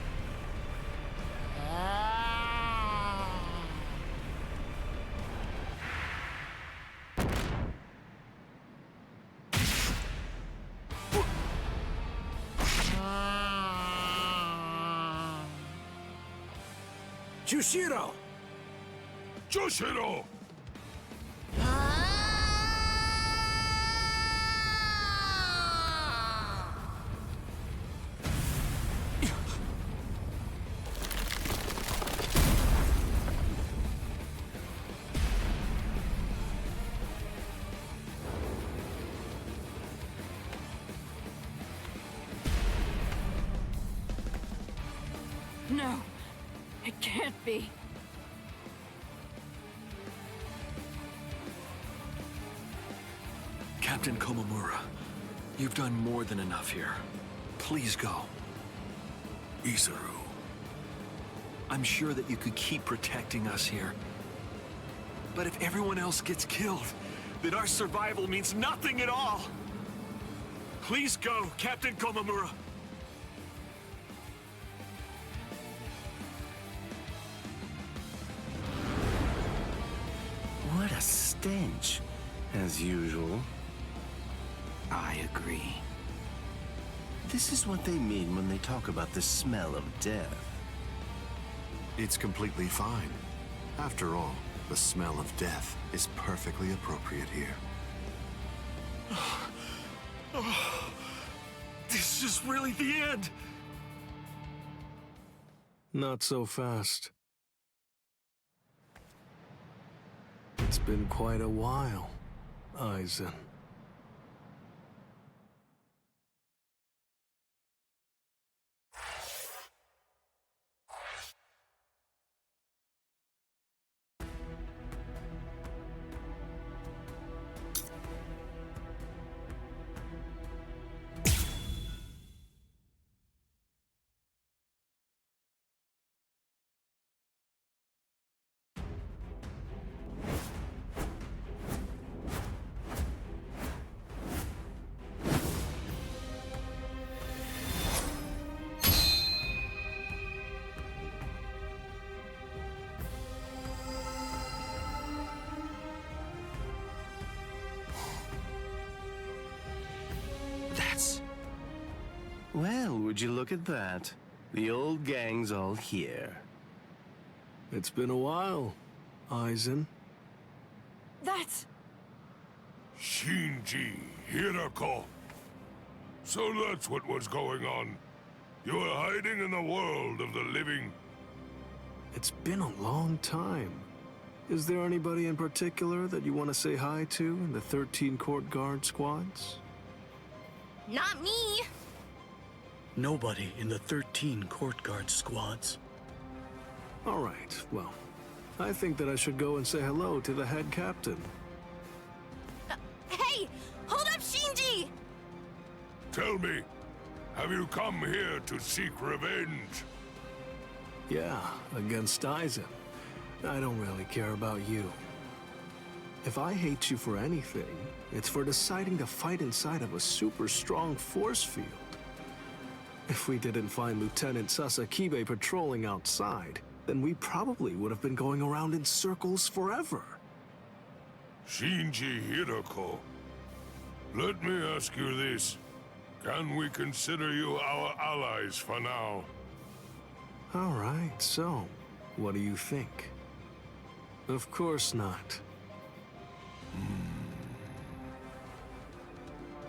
Jushiro! Jushiro! No, it can't be. Captain Komamura, you've done more than enough here. Please go. Izuru. I'm sure that you could keep protecting us here. But if everyone else gets killed, then our survival means nothing at all. Please go, Captain Komamura. What a stench, as usual. I agree. This is what they mean when they talk about the smell of death. It's completely fine. After all, the smell of death is perfectly appropriate here. This is really the end. Not so fast. It's been quite a while, Aizen. Well, would you look at that? The old gang's all here. It's been a while, Aizen. That's... Shinji Hirako. So that's what was going on. You were hiding in the world of the living. It's been a long time. Is there anybody in particular that you want to say hi to in the 13 Court Guard squads? Not me! Nobody in the 13 Court Guard squads. All right, well, I think that I should go and say hello to the head captain. Hey! Hold up, Shinji! Tell me, have you come here to seek revenge? Yeah, against Aizen. I don't really care about you. If I hate you for anything, it's for deciding to fight inside of a super strong force field. If we didn't find Lieutenant Sasakibe patrolling outside, then we probably would have been going around in circles forever. Shinji Hiroko, let me ask you this. Can we consider you our allies for now? All right, so, what do you think? Of course not.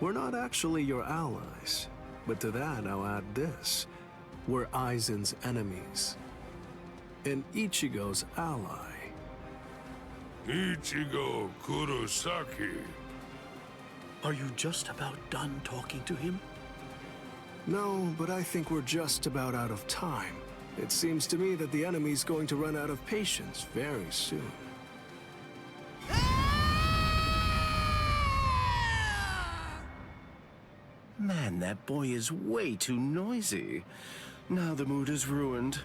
We're not actually your allies, but to that I'll add this. We're Aizen's enemies. And Ichigo's ally. Ichigo Kurosaki. Are you just about done talking to him? No, but I think we're just about out of time. It seems to me that the enemy's going to run out of patience very soon. Man, that boy is way too noisy. Now the mood is ruined.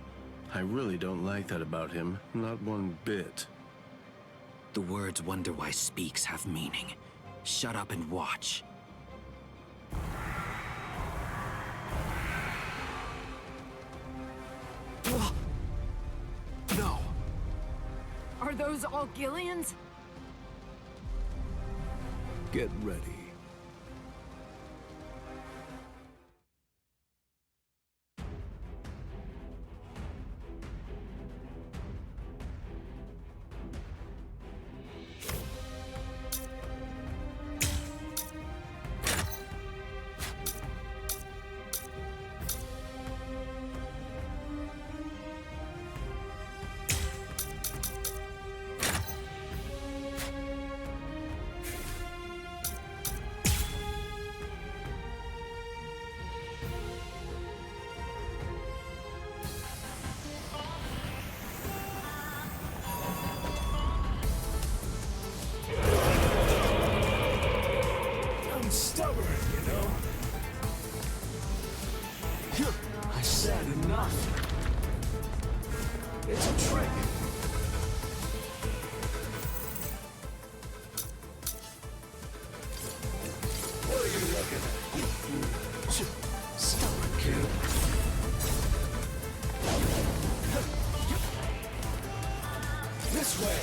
I really don't like that about him, not one bit. The words "Wonder Why Speaks" have meaning. Shut up and watch. No. Are those all Gillians? Get ready. Stubborn, you know? I said enough. It's a trick. What are you looking at? Stubborn kid. This way.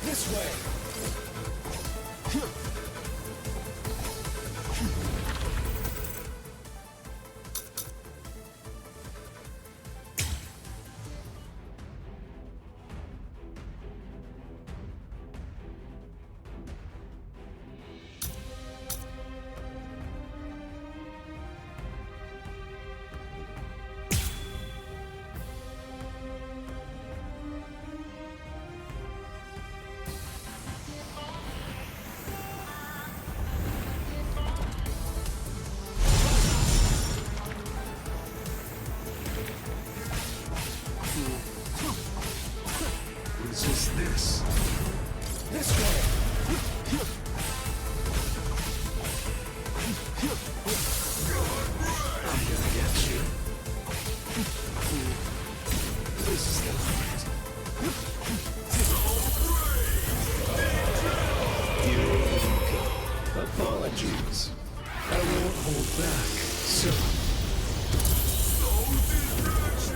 This way. apologies. I won't hold back, so...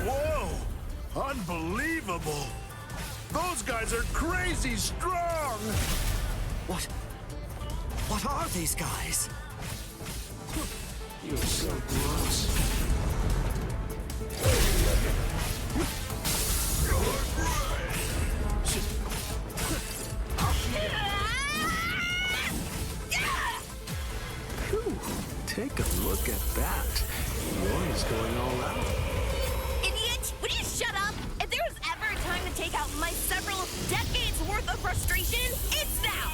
Whoa! Unbelievable! Those guys are crazy strong! What are these guys? You're so gross. Whew, take a look at that. Roy's going all out. Idiot! Would you shut up? If there was ever a time to take out my several decades worth of frustration, it's now!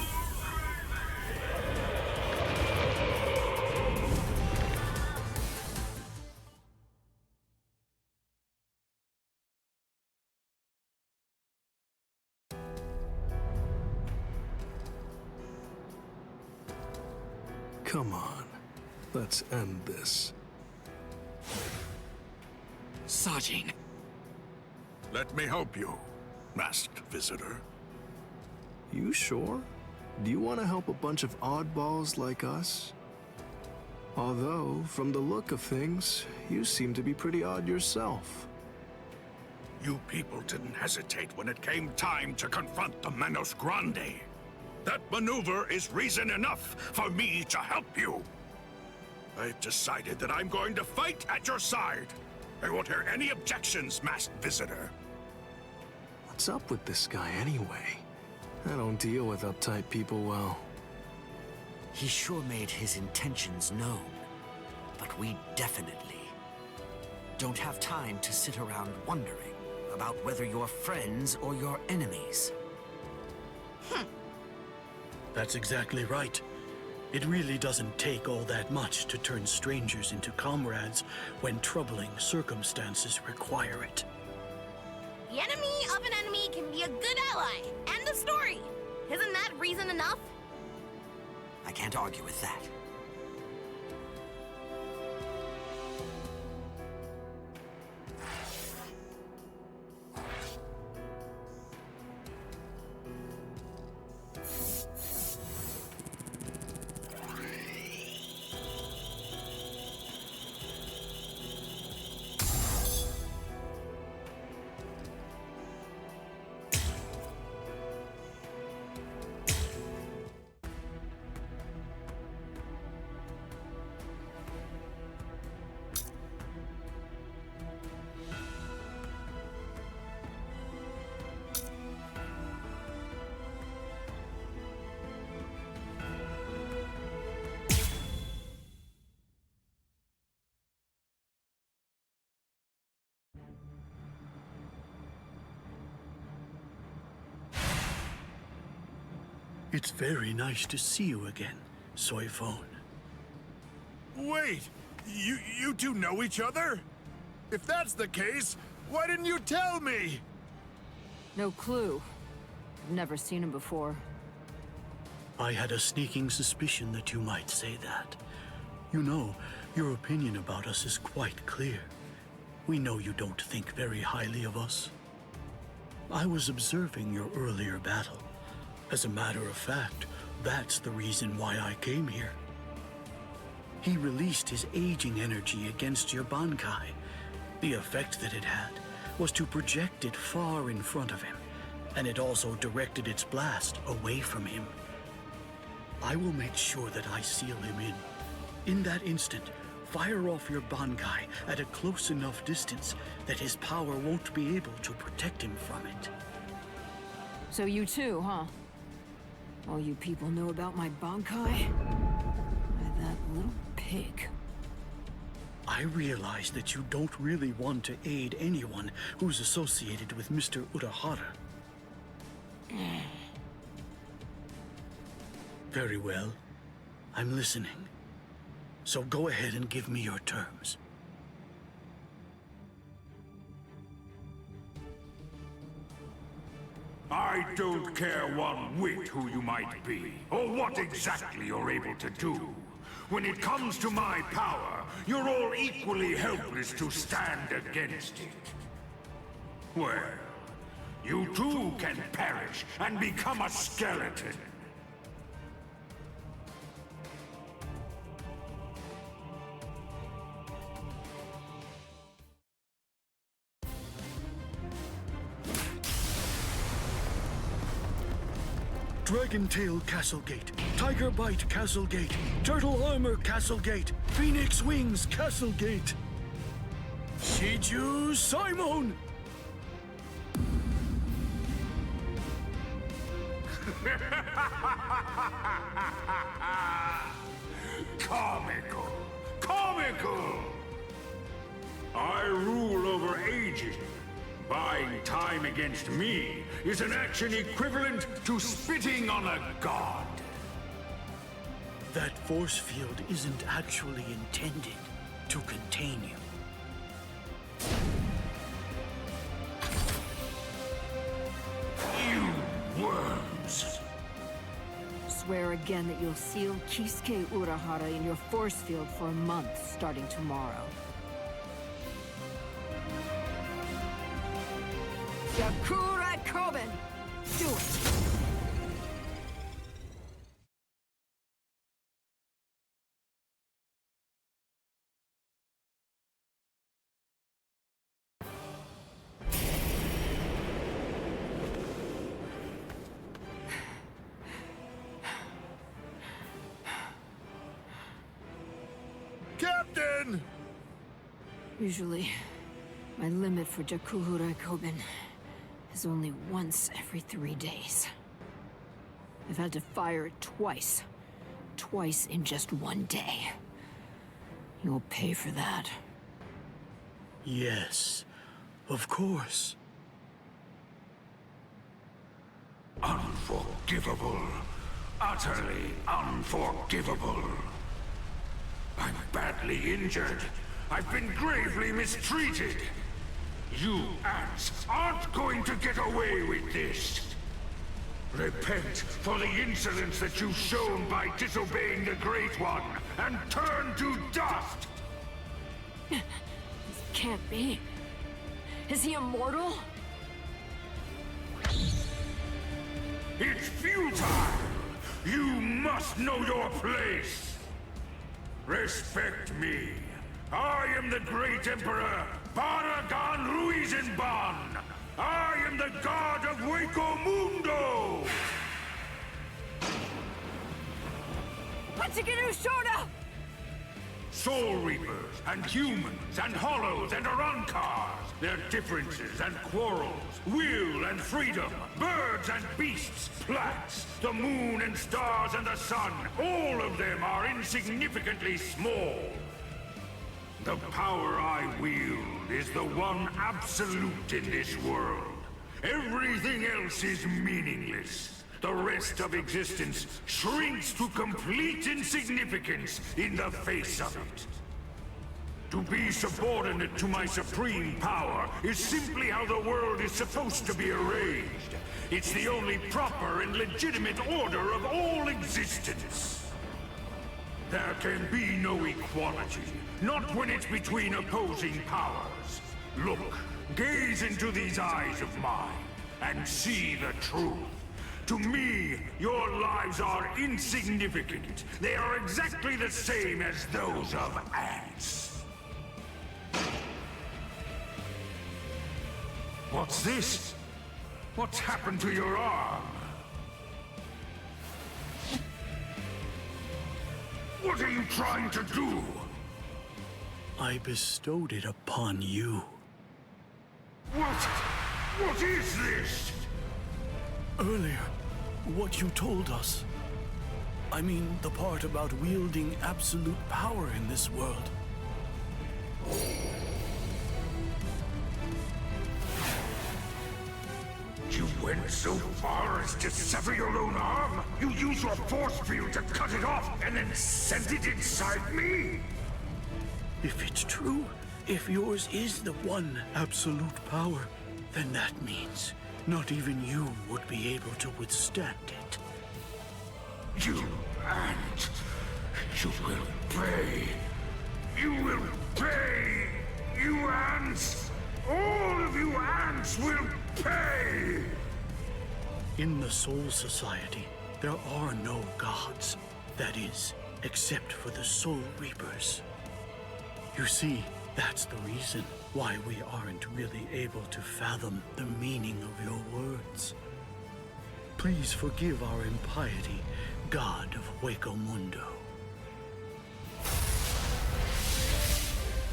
Come on, let's end this. Sajin. Let me help you, masked visitor. You sure? Do you want to help a bunch of oddballs like us? Although, from the look of things, you seem to be pretty odd yourself. You people didn't hesitate when it came time to confront the Manos Grande. That maneuver is reason enough for me to help you. I've decided that I'm going to fight at your side. I won't hear any objections, masked visitor. What's up with this guy anyway? I don't deal with uptight people well. He sure made his intentions known, but we definitely don't have time to sit around wondering about whether you're friends or your enemies. That's exactly right. It really doesn't take all that much to turn strangers into comrades when troubling circumstances require it. The enemy of an enemy can be a good ally. End of story. Isn't that reason enough? I can't argue with that. It's very nice to see you again, Soy Phone. Wait! You two know each other? If that's the case, why didn't you tell me? No clue. I've never seen him before. I had a sneaking suspicion that you might say that. You know, your opinion about us is quite clear. We know you don't think very highly of us. I was observing your earlier battle. As a matter of fact, that's the reason why I came here. He released his aging energy against your Bankai. The effect that it had was to project it far in front of him, and it also directed its blast away from him. I will make sure that I seal him in. In that instant, fire off your Bankai at a close enough distance that his power won't be able to protect him from it. So you too, huh? All you people know about my Bankai? Why, that little pig. I realize that you don't really want to aid anyone who's associated with Mr. Urahara. Very well. I'm listening. So go ahead and give me your terms. I don't care one whit who you might be, or what exactly you're able to do. When it comes to my power, you're all equally helpless to stand against it. Well, you too can perish and become a skeleton. Dragon Tail Castlegate, Tiger Bite Castlegate, Turtle Armor Castlegate, Phoenix Wings Castlegate. Shiju Simon! Comical! Comical! I rule over ages. Buying time against me is an action equivalent to spitting on a god. That force field isn't actually intended to contain you. You worms! Swear again that you'll seal Kisuke Urahara in your force field for a month starting tomorrow. Karakura Koben! Do it! Captain! Usually, my limit for Jakuhura Koben is only once every 3 days. I've had to fire it twice. Twice in just 1 day. You'll pay for that. Yes, of course. Unforgivable. Utterly unforgivable. I'm badly injured. I've been gravely mistreated. You ants aren't going to get away with this. Repent for the insolence that you've shown by disobeying the Great One, and turn to dust! This can't be. Is he immortal? It's futile! You must know your place! Respect me. I am the great Emperor, Baragan Ruizenban! I am the god of Hueco Mundo! Hachikiru Shoda! Soul Reapers, and humans, and hollows, and Arankars, their differences and quarrels, will and freedom, birds and beasts, plants, the moon and stars and the sun, all of them are insignificantly small. The power I wield is the one absolute in this world. Everything else is meaningless. The rest of existence shrinks to complete insignificance in the face of it. To be subordinate to my supreme power is simply how the world is supposed to be arranged. It's the only proper and legitimate order of all existence. There can be no equality, not when it's between opposing powers. Look, gaze into these eyes of mine, and see the truth. To me, your lives are insignificant. They are exactly the same as those of ants. What's this? What's happened to your arm? What are you trying to do? I bestowed it upon you. What is this? Earlier, what you told us. I mean, the part about wielding absolute power in this world. You went so far as to sever your own arm? You used your force field to cut it off and then sent it inside me? If it's true, if yours is the one absolute power, then that means not even you would be able to withstand it. You ant! You will pay! You will pay! You ants! All of you ants will pay! In the Soul Society, there are no gods. That is, except for the Soul Reapers. You see, that's the reason why we aren't really able to fathom the meaning of your words. Please forgive our impiety, God of Hueco Mundo.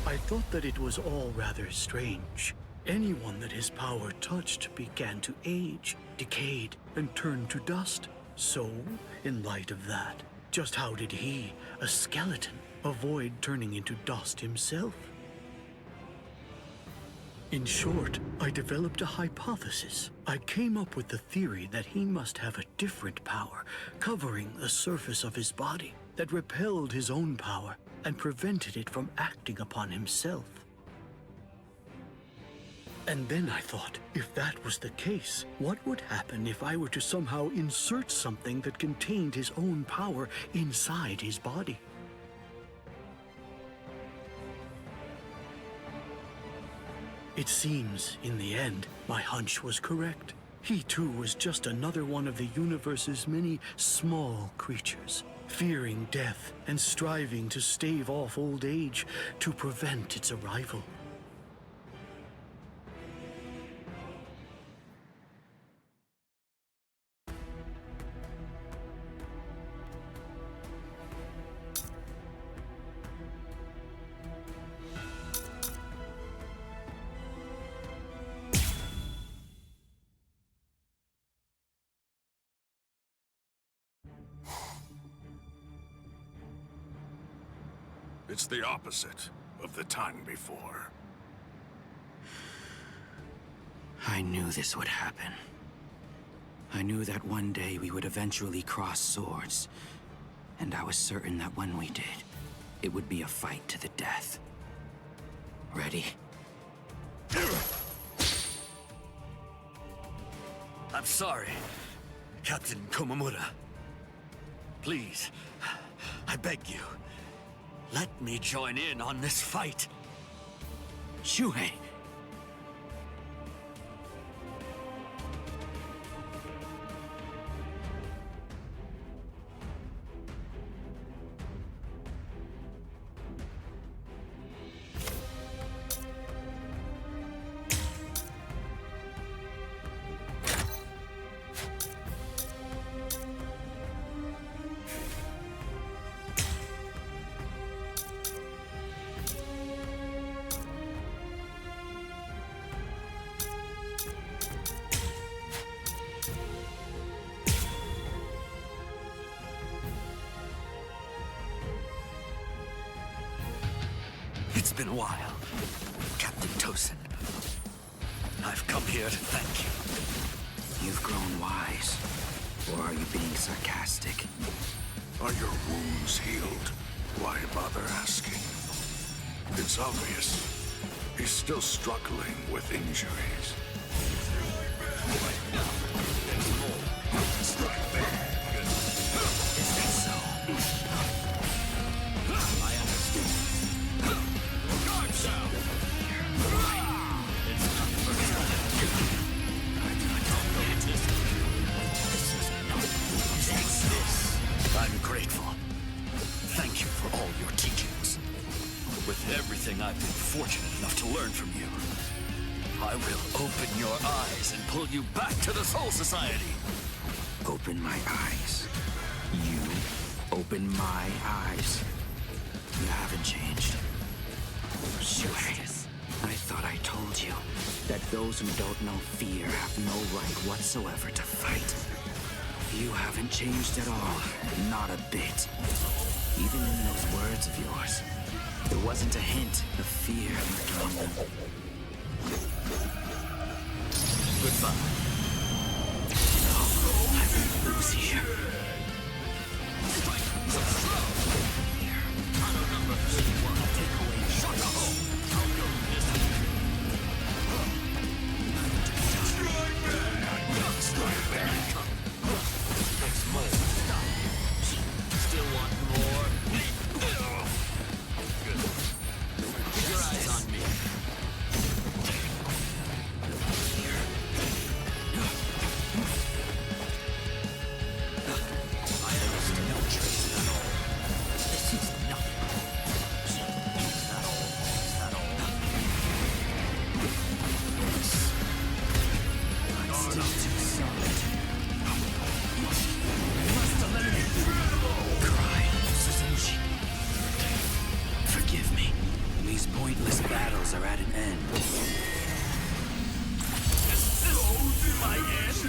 I thought that it was all rather strange. Anyone that his power touched began to age, decayed, and turn to dust. So, in light of that, just how did he, a skeleton, avoid turning into dust himself? In short, I developed a hypothesis. I came up with the theory that he must have a different power covering the surface of his body that repelled his own power and prevented it from acting upon himself. And then I thought, if that was the case, what would happen if I were to somehow insert something that contained his own power inside his body? It seems, in the end, my hunch was correct. He too was just another one of the universe's many small creatures, fearing death and striving to stave off old age to prevent its arrival. It's the opposite of the time before. I knew this would happen. I knew that one day we would eventually cross swords. And I was certain that when we did, it would be a fight to the death. Ready? I'm sorry, Captain Komamura. Please, I beg you, let me join in on this fight. Shuhei! It's been a while, Captain Tosin. I've come here to thank you. You've grown wise. Or are you being sarcastic? Are your wounds healed? Why bother asking? It's obvious. He's still struggling with injuries. Is that so? I understand. Guard down! It's not the first time. I'm grateful. Thank you for all your teachings. With everything I've been fortunate enough to learn from you, I will open your eyes and pull you back to the Soul Society. Open my eyes. You open my eyes. You haven't changed. Shuhei, I thought I told you that those who don't know fear have no right whatsoever to fight. You haven't changed at all. Not a bit. Even in those words of yours, there wasn't a hint of fear lurking in them. Goodbye. No, I won't lose here. Still want more? Keep your eyes on me. I understand no trace at all. powers are at an end. Is this my end? Is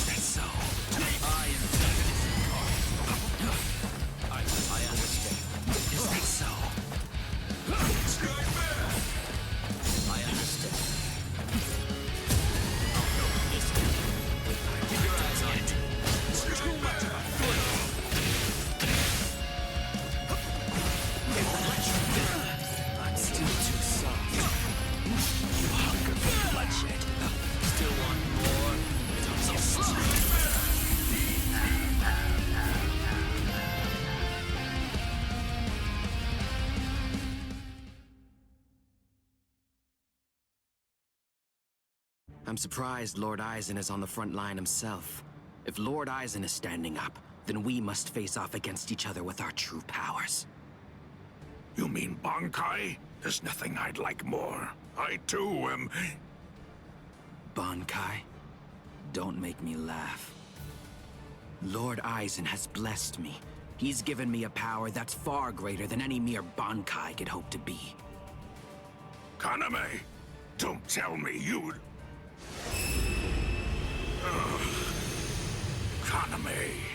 that so? I am I understand. Is that so? I understand. Oh, no, listen. Keep your eyes on it. It's too much of a fool. I'm still too soft. You hunger for bloodshed. Still want more? Don't get slow. I'm surprised Lord Aizen is on the front line himself. If Lord Aizen is standing up, then we must face off against each other with our true powers. You mean Bankai? There's nothing I'd like more. I too am... Bankai? Don't make me laugh. Lord Aizen has blessed me. He's given me a power that's far greater than any mere Bankai could hope to be. Kaname, don't tell me you'd... Kaname...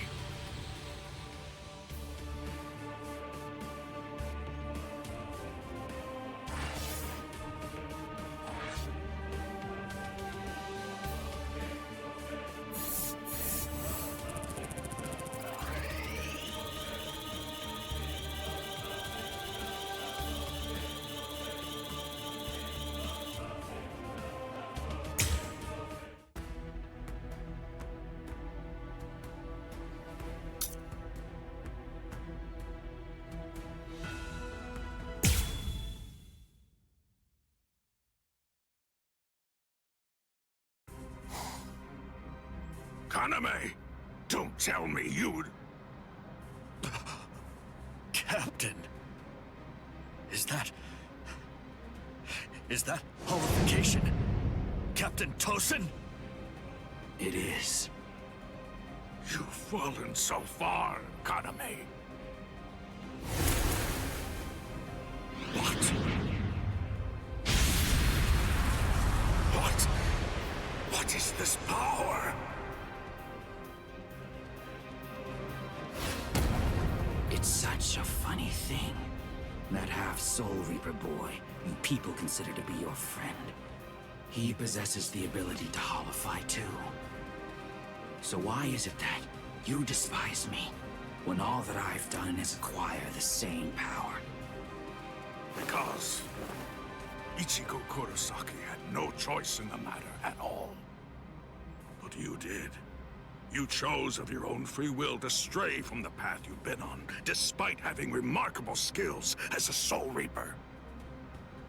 Kaname, don't tell me you'd... Captain! Is that holification? Captain Tosin? It is. You've fallen so far, Kaname. What? What is this power? It's such a funny thing. That half-Soul Reaper boy you people consider to be your friend. He possesses the ability to holify too. So why is it that you despise me, when all that I've done is acquire the same power? Because Ichigo Kurosaki had no choice in the matter at all. But you did. You chose of your own free will to stray from the path you've been on, despite having remarkable skills as a Soul Reaper.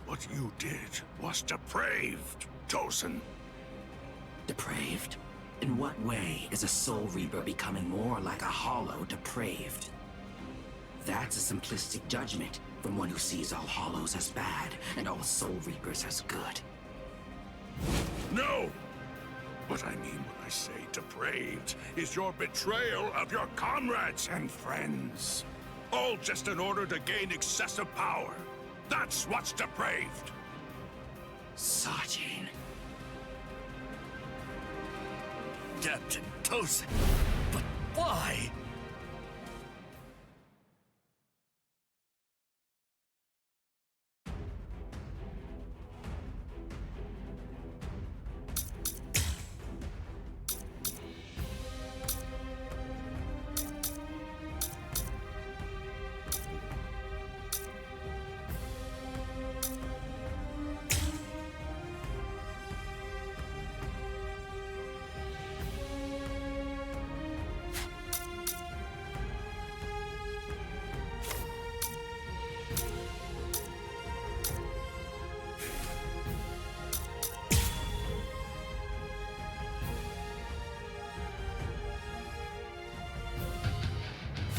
What you did was depraved, Tosin. Depraved? In what way is a Soul Reaper becoming more like a Hollow depraved? That's a simplistic judgment from one who sees all Hollows as bad and all Soul Reapers as good. No! What I mean when I say depraved is your betrayal of your comrades and friends. All just in order to gain excessive power. That's what's depraved. Sajin. Captain Tosin. But why?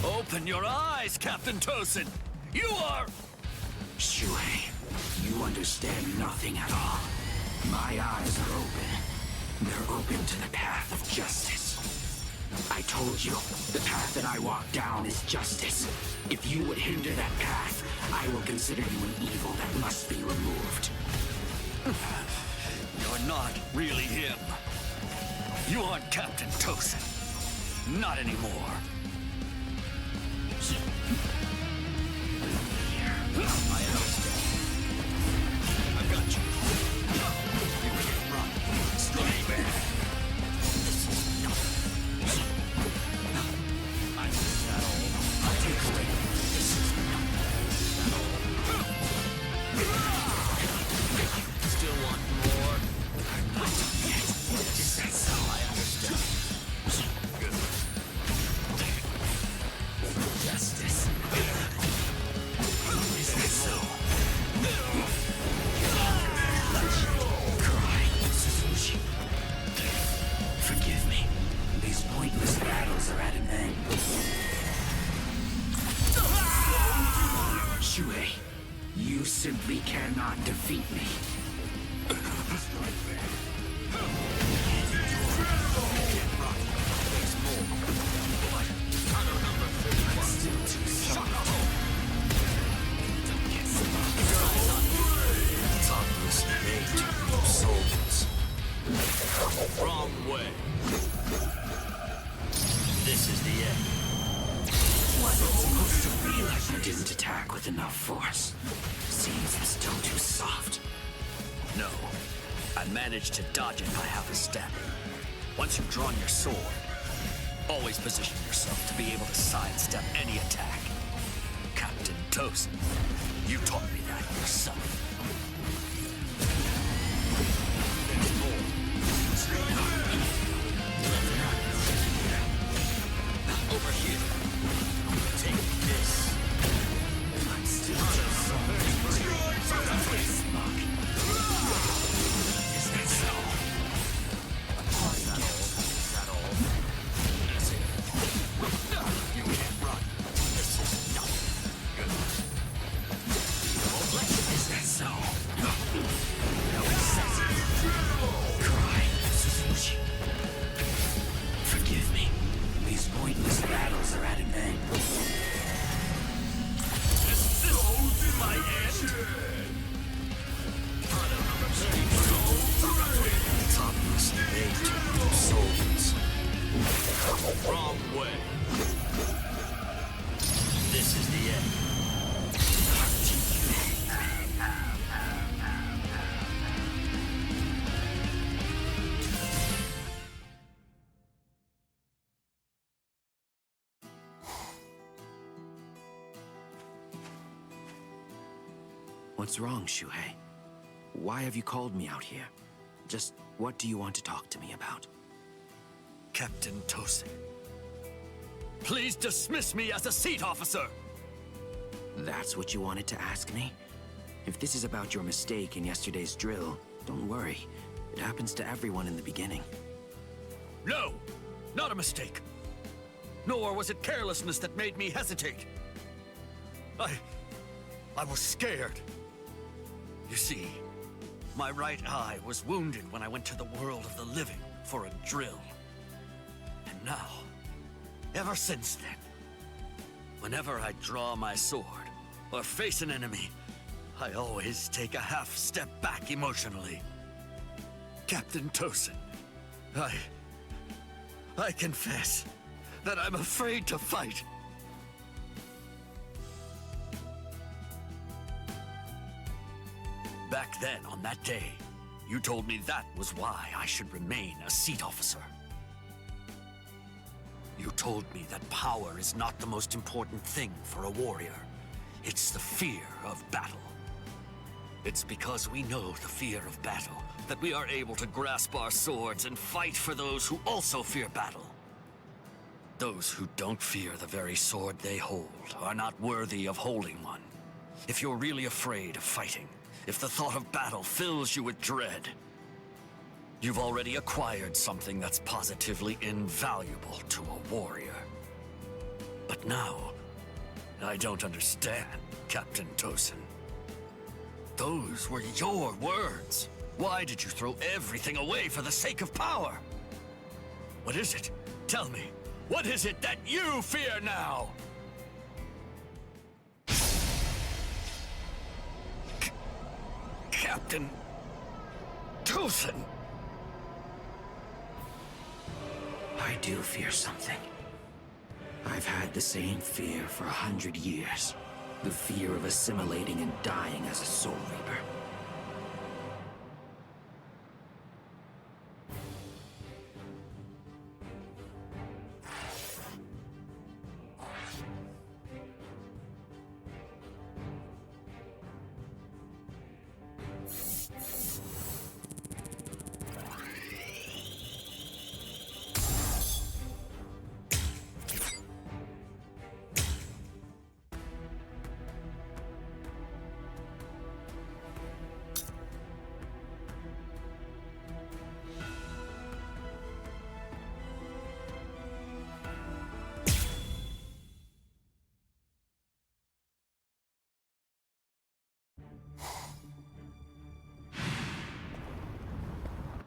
Open your eyes, Captain Tosin! You are... Shuhei, you understand nothing at all. My eyes are open. They're open to the path of justice. I told you, the path that I walk down is justice. If you would hinder that path, I will consider you an evil that must be removed. You're not really him. You aren't Captain Tosin. Not anymore. I understand. I've got you. You can't run. Stay back. This is not. I miss that all. I'll take away. This is not. Still want more? Not yet. Is that so? I understand. Good. Justice. Is that so? Cry, Suzuki. Forgive me. These pointless battles are at an end. Shuhei, you simply cannot defeat me. Wrong way. This is the end. Was it supposed to be like you didn't attack with enough force? Seems I'm still too soft. No. I managed to dodge it by half a step. Once you've drawn your sword, always position yourself to be able to sidestep any attack. Captain Tosin, you taught me that yourself. There's more. Over here. Take this. I'm still too soft. Is that so? Is that all? That's it. You can't run. This is not good. Is that so? No excessive. Cry, Suzuki. Forgive me. These pointless battles are at an end. This is my end. Topless debate of souls. Wrong way. This is the end. What's wrong, Shuhei? Why have you called me out here? Just what do you want to talk to me about? Captain Tosin, please dismiss me as a seat officer! That's what you wanted to ask me? If this is about your mistake in yesterday's drill, don't worry. It happens to everyone in the beginning. No! Not a mistake! Nor was it carelessness that made me hesitate. I was scared. You see, my right eye was wounded when I went to the world of the living for a drill. And now, ever since then, whenever I draw my sword or face an enemy, I always take a half step back emotionally. Captain Tosin, I confess that I'm afraid to fight. Back then, on that day, you told me that was why I should remain a seat officer. You told me that power is not the most important thing for a warrior. It's the fear of battle. It's because we know the fear of battle that we are able to grasp our swords and fight for those who also fear battle. Those who don't fear the very sword they hold are not worthy of holding one. If you're really afraid of fighting, if the thought of battle fills you with dread, you've already acquired something that's positively invaluable to a warrior. But now, I don't understand, Captain Tosin. Those were your words. Why did you throw everything away for the sake of power? What is it? Tell me. What is it that you fear now? Captain Tosin. I do fear something. I've had the same fear for 100 years. The fear of assimilating and dying as a Soul Reaper.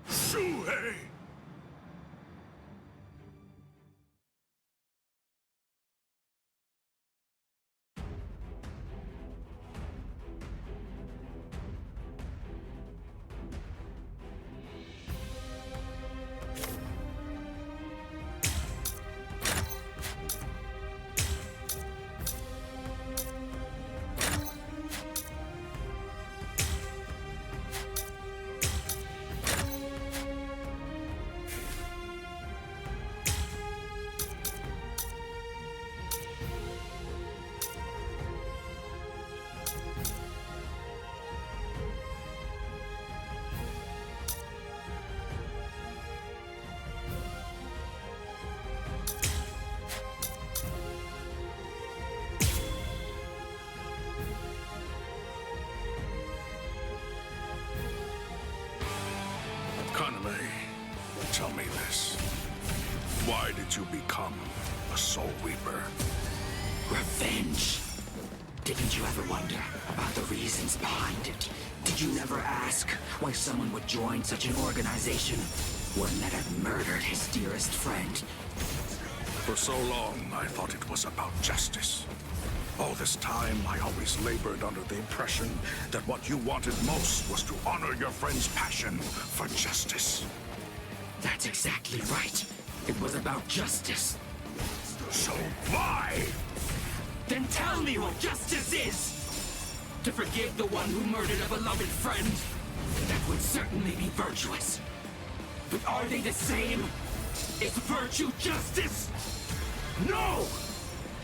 Shuhei! Kaname, tell me this. Why did you become a Soul Reaper? Revenge. Didn't you ever wonder about the reasons behind it? Did you never ask why someone would join such an organization? One that had murdered his dearest friend. For so long, I thought it was about justice. All this time, I always labored under the impression that what you wanted most was to honor your friend's passion for justice. That's exactly right. It was about justice. So why? Then tell me what justice is! To forgive the one who murdered a beloved friend? That would certainly be virtuous. But are they the same? Is virtue justice? No!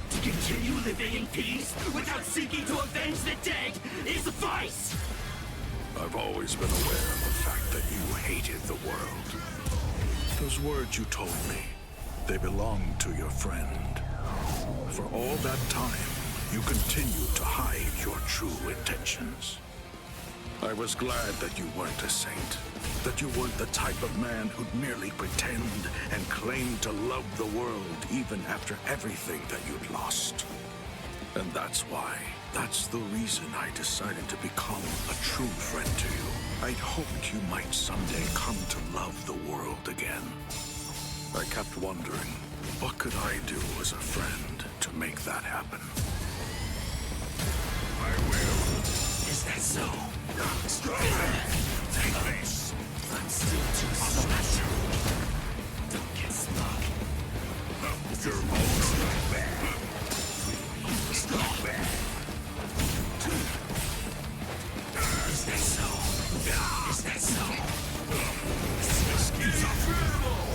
To continue living in peace without seeking to avenge the dead is vice! I've always been aware of the fact that you hated the world. Those words you told me, they belonged to your friend. For all that time, you continued to hide your true intentions. I was glad that you weren't a saint, that you weren't the type of man who'd merely pretend and claim to love the world even after everything that you'd lost. And that's the reason I decided to become a true friend to you. I'd hoped you might someday come to love the world again. I kept wondering, what could I do as a friend to make that happen? I will. Is that so? Take this. I'm still too smart. Don't get smug. You're almost back. Is that so? Is that so?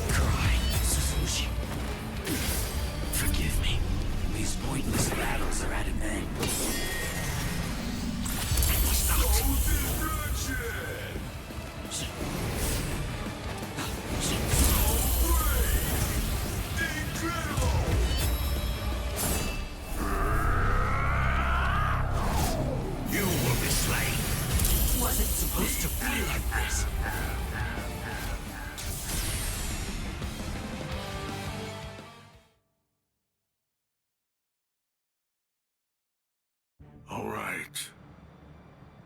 Cry, Suzushi. Forgive me. These pointless battles are at an end. I must not. You will be slain. Wasn't supposed to be like this. All right.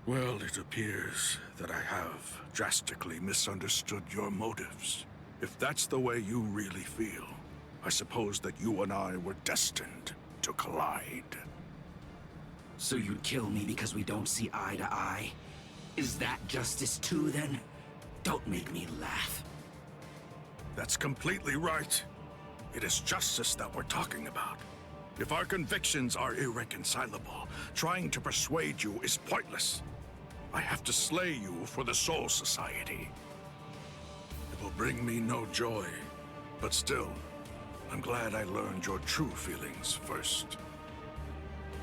Well, it appears that I have drastically misunderstood your motives. If that's the way you really feel, I suppose that you and I were destined to collide. So you'd kill me because we don't see eye to eye? Is that justice too, then? Don't make me laugh. That's completely right. It is justice that we're talking about. If our convictions are irreconcilable, trying to persuade you is pointless. I have to slay you for the Soul Society. It will bring me no joy, but still, I'm glad I learned your true feelings first.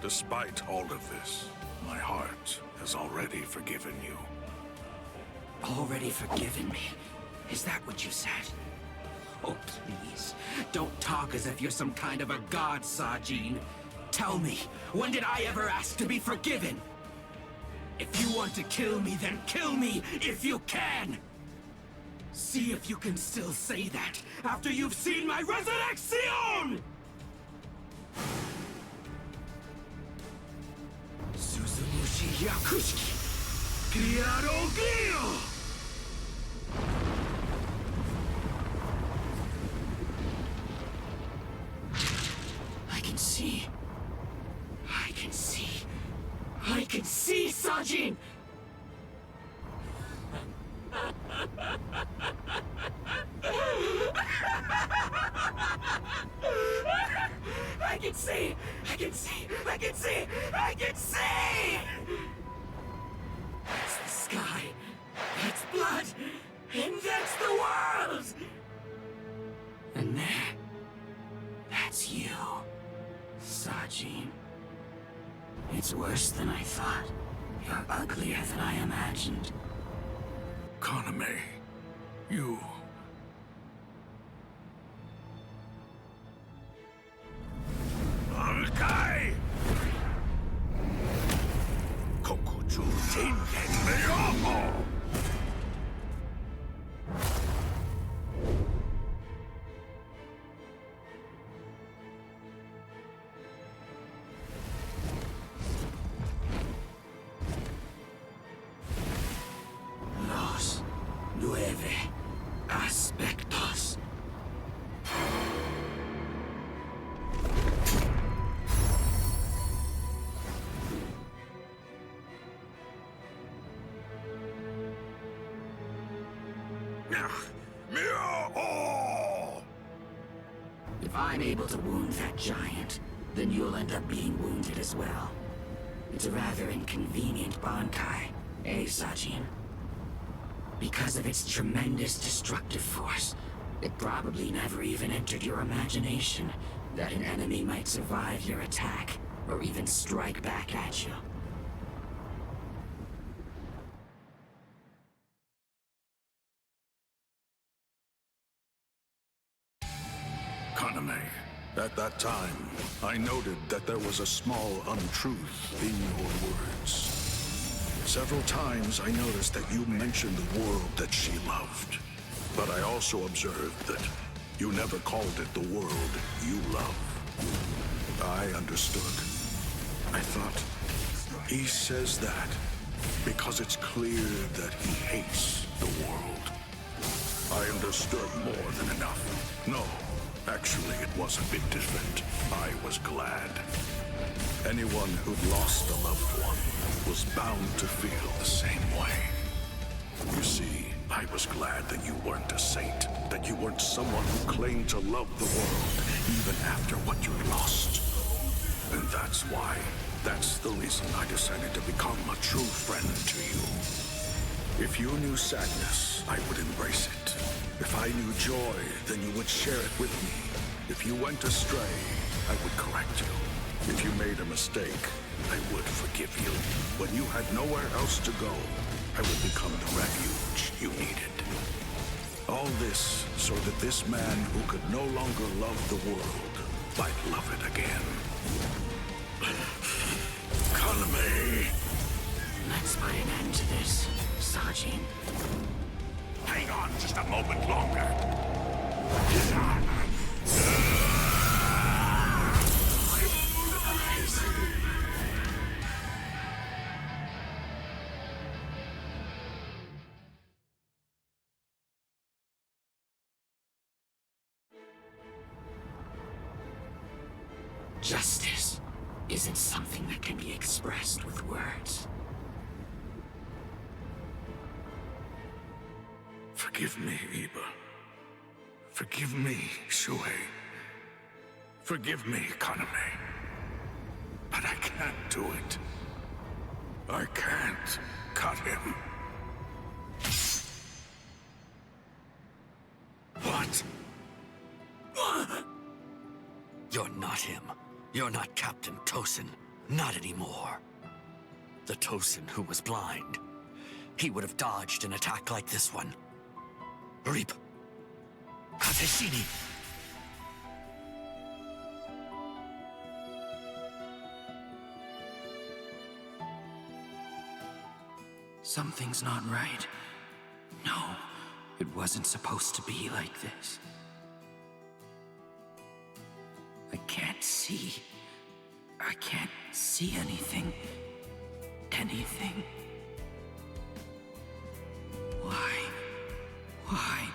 Despite all of this, my heart has already forgiven you. Already forgiven me? Is that what you said? Oh, please. Don't talk as if you're some kind of a god, Sajin. Tell me, when did I ever ask to be forgiven? If you want to kill me, then kill me if you can! See if you can still say that after you've seen my resurrection! Suzumushi Yakushiki! Piarogio! I can see. I can see. I can see, Sajin! I can see! I can see! I can see! I can see! That's the sky. That's blood. And that's the world! And there, that's you, Sajin. It's worse than I thought. You're uglier than I imagined. Kaname, you... Ankai! Kokuju Tengen Meyoho! Los 9 aspectos. If I'm able to wound that giant, then you'll end up being wounded as well. It's a rather inconvenient Bankai, eh, Sajin? Because of its tremendous destructive force, it probably never even entered your imagination that an enemy might survive your attack, or even strike back at you. Kaname, at that time, I noted that there was a small untruth in your words. Several times I noticed that you mentioned the world that she loved. But I also observed that you never called it the world you love. I understood. I thought, he says that because it's clear that he hates the world. I understood more than enough. No, actually it was a bit different. I was glad. Anyone who'd lost a loved one was bound to feel the same way. You see, I was glad that you weren't a saint, that you weren't someone who claimed to love the world even after what you'd lost. And that's the reason I decided to become a true friend to you. If you knew sadness, I would embrace it. If I knew joy, then you would share it with me. If you went astray, I would correct you. If you made a mistake, I would forgive you. When you had nowhere else to go, I would become the refuge you needed. All this so that this man who could no longer love the world might love it again. Kaname! Let's put an end to this, Sajin. Hang on just a moment longer. Justice isn't something that can be expressed with words. Forgive me, Iba. Forgive me, Shuhei. Forgive me, Kaname. But I can't do it. I can't cut him. What? You're not him. You're not Captain Tosin. Not anymore. The Tosin who was blind. He would have dodged an attack like this one. Reap. Kateshini. Something's not right. No, it wasn't supposed to be like this. I can't see. I can't see anything. Anything. Why? Why?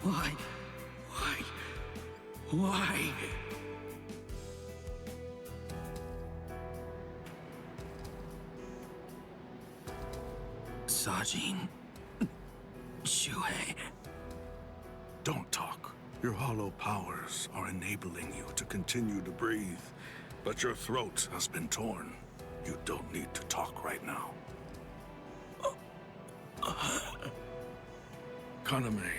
Why? Why? Why? Sajin. Shuhei. Don't talk. Your hollow powers are enabling you to continue to breathe, but your throat has been torn. You don't need to talk right now. Kaname,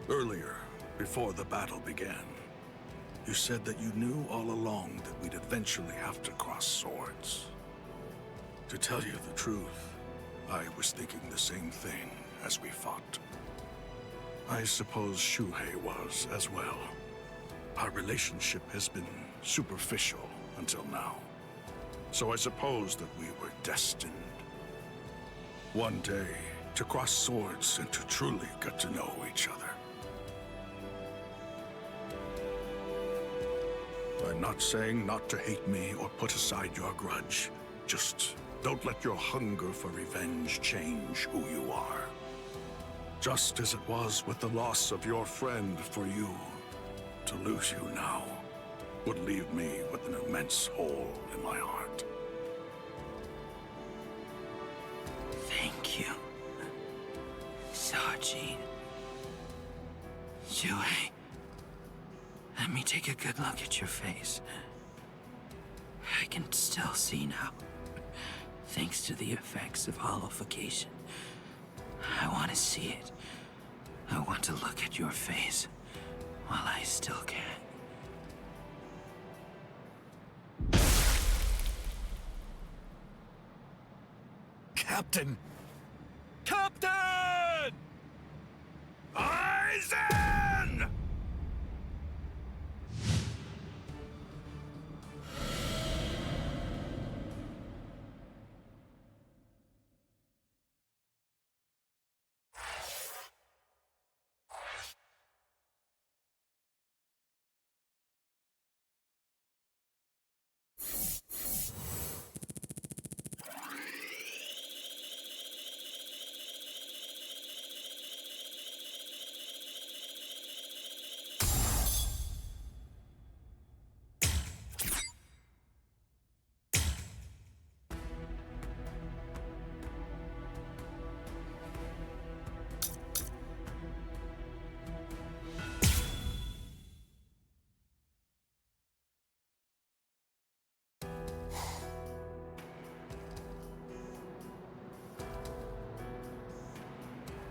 earlier, before the battle began, you said that you knew all along that we'd eventually have to cross swords. To tell you the truth, I was thinking the same thing as we fought. I suppose Shuhei was as well. Our relationship has been superficial until now. So I suppose that we were destined. One day, to cross swords and to truly get to know each other. I'm not saying not to hate me or put aside your grudge. Just don't let your hunger for revenge change who you are. Just as it was with the loss of your friend for you, to lose you now would leave me with an immense hole in my heart. Thank you, Sajin. Shuhei, let me take a good look at your face. I can still see now, thanks to the effects of hollowification. I want to see it. I want to look at your face while I still can. Captain! Captain! Aizen!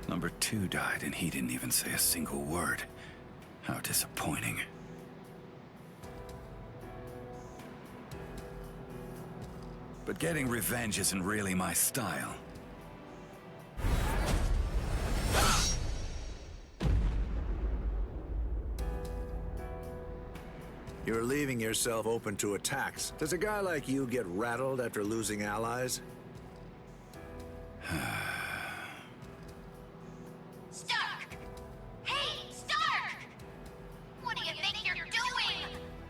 Number 2 died and he didn't even say a single word. How disappointing. But getting revenge isn't really my style. You're leaving yourself open to attacks. Does a guy like you get rattled after losing allies? Stark! Hey, Stark! What do you think you're doing?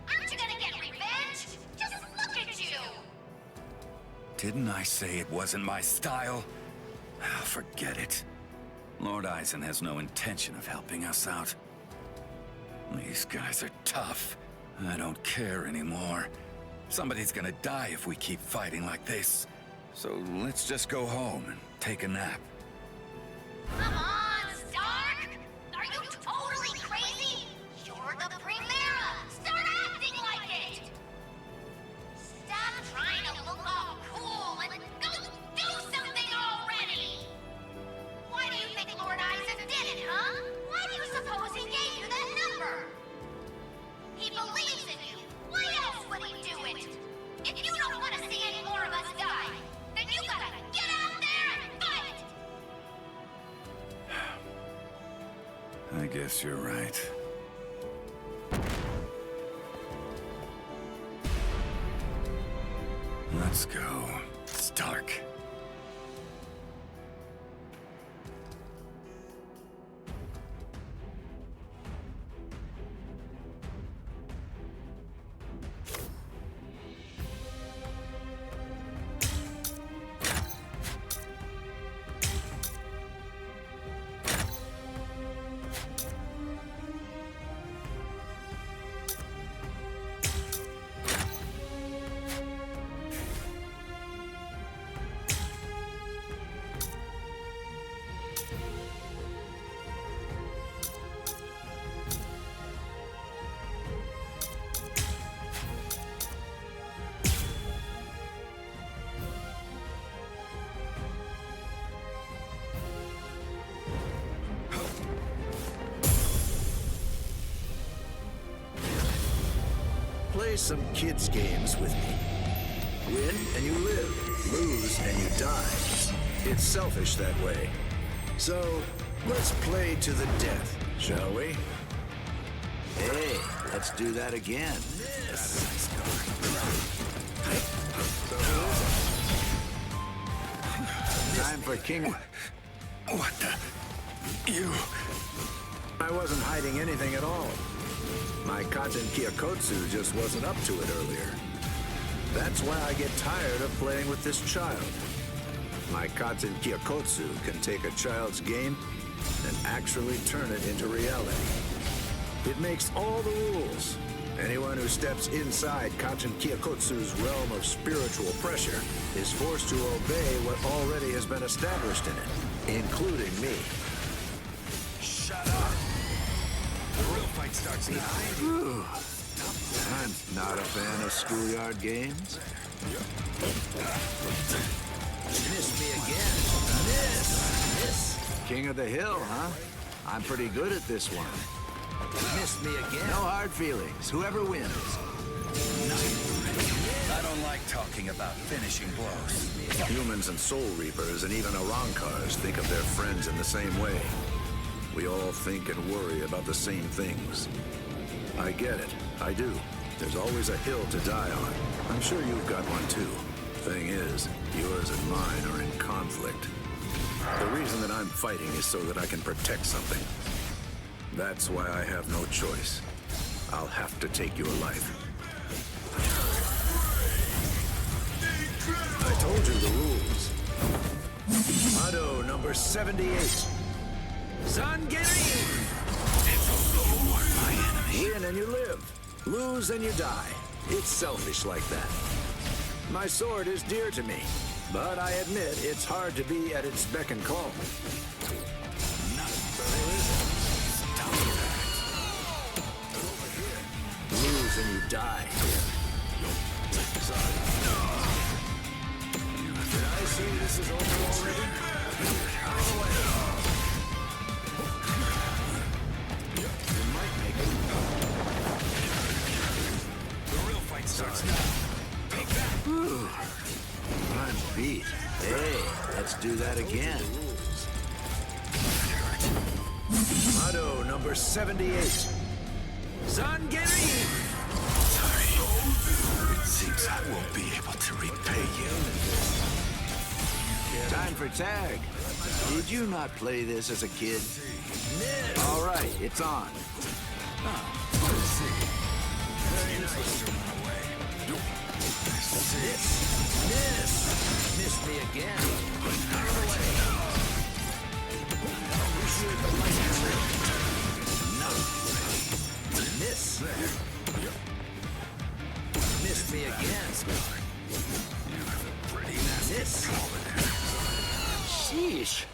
Aren't you gonna get revenge? Just look at you! Didn't I say it wasn't my style? Ah, forget it. Lord Aizen has no intention of helping us out. These guys are tough. I don't care anymore. Somebody's gonna die if we keep fighting like this. So let's just go home and take a nap. Come on, Stark! Are you totally crazy? You're the Primera! Start acting like it! Stop trying to look all cool and go do something already! Why do you think Lord Isaac did it, huh? Why do you suppose he gave you that number? He believes in you. Why else would he do it? If you don't want to see any more of us die, then you gotta get out there and fight! I guess you're right. Let's go. It's dark. Play some kids' games with me. Win and you live, lose and you die. It's selfish that way. So, let's play to the death, shall we? Hey, let's do that again. Time for King... What the... You... I wasn't hiding anything at all. My Katen Kyokotsu just wasn't up to it earlier. That's why I get tired of playing with this child. My Katen Kyokotsu can take a child's game and actually turn it into reality. It makes all the rules. Anyone who steps inside Katen Kyokotsu's realm of spiritual pressure is forced to obey what already has been established in it, including me. Shut up! The real fight starts now. I'm not a fan of schoolyard games. Miss me again. Miss. King of the Hill, huh? I'm pretty good at this one. Miss me again. No hard feelings. Whoever wins. I don't like talking about finishing blows. Humans and Soul Reapers and even Arankars think of their friends in the same way. We all think and worry about the same things. I get it. I do. There's always a hill to die on. I'm sure you've got one too. Thing is, yours and mine are in conflict. The reason that I'm fighting is so that I can protect something. That's why I have no choice. I'll have to take your life. I told you the rules. Motto number 78. Zangerin! You are my enemy. Win and you live. Lose and you die. It's selfish like that. My sword is dear to me, but I admit it's hard to be at its beck and call. Lose and you die. Did I say this is over already? You might make it. The real fight starts now. Take that. I'm beat. Hey, let's do that again. Motto number 78. Zangerin! Sorry. It seems I won't be able to repay you. Time for tag. Did you not play this as a kid? All right, it's on. Miss me again. Miss. Catch me again, Scar. You have a pretty nasty Miss. over there. Sheesh.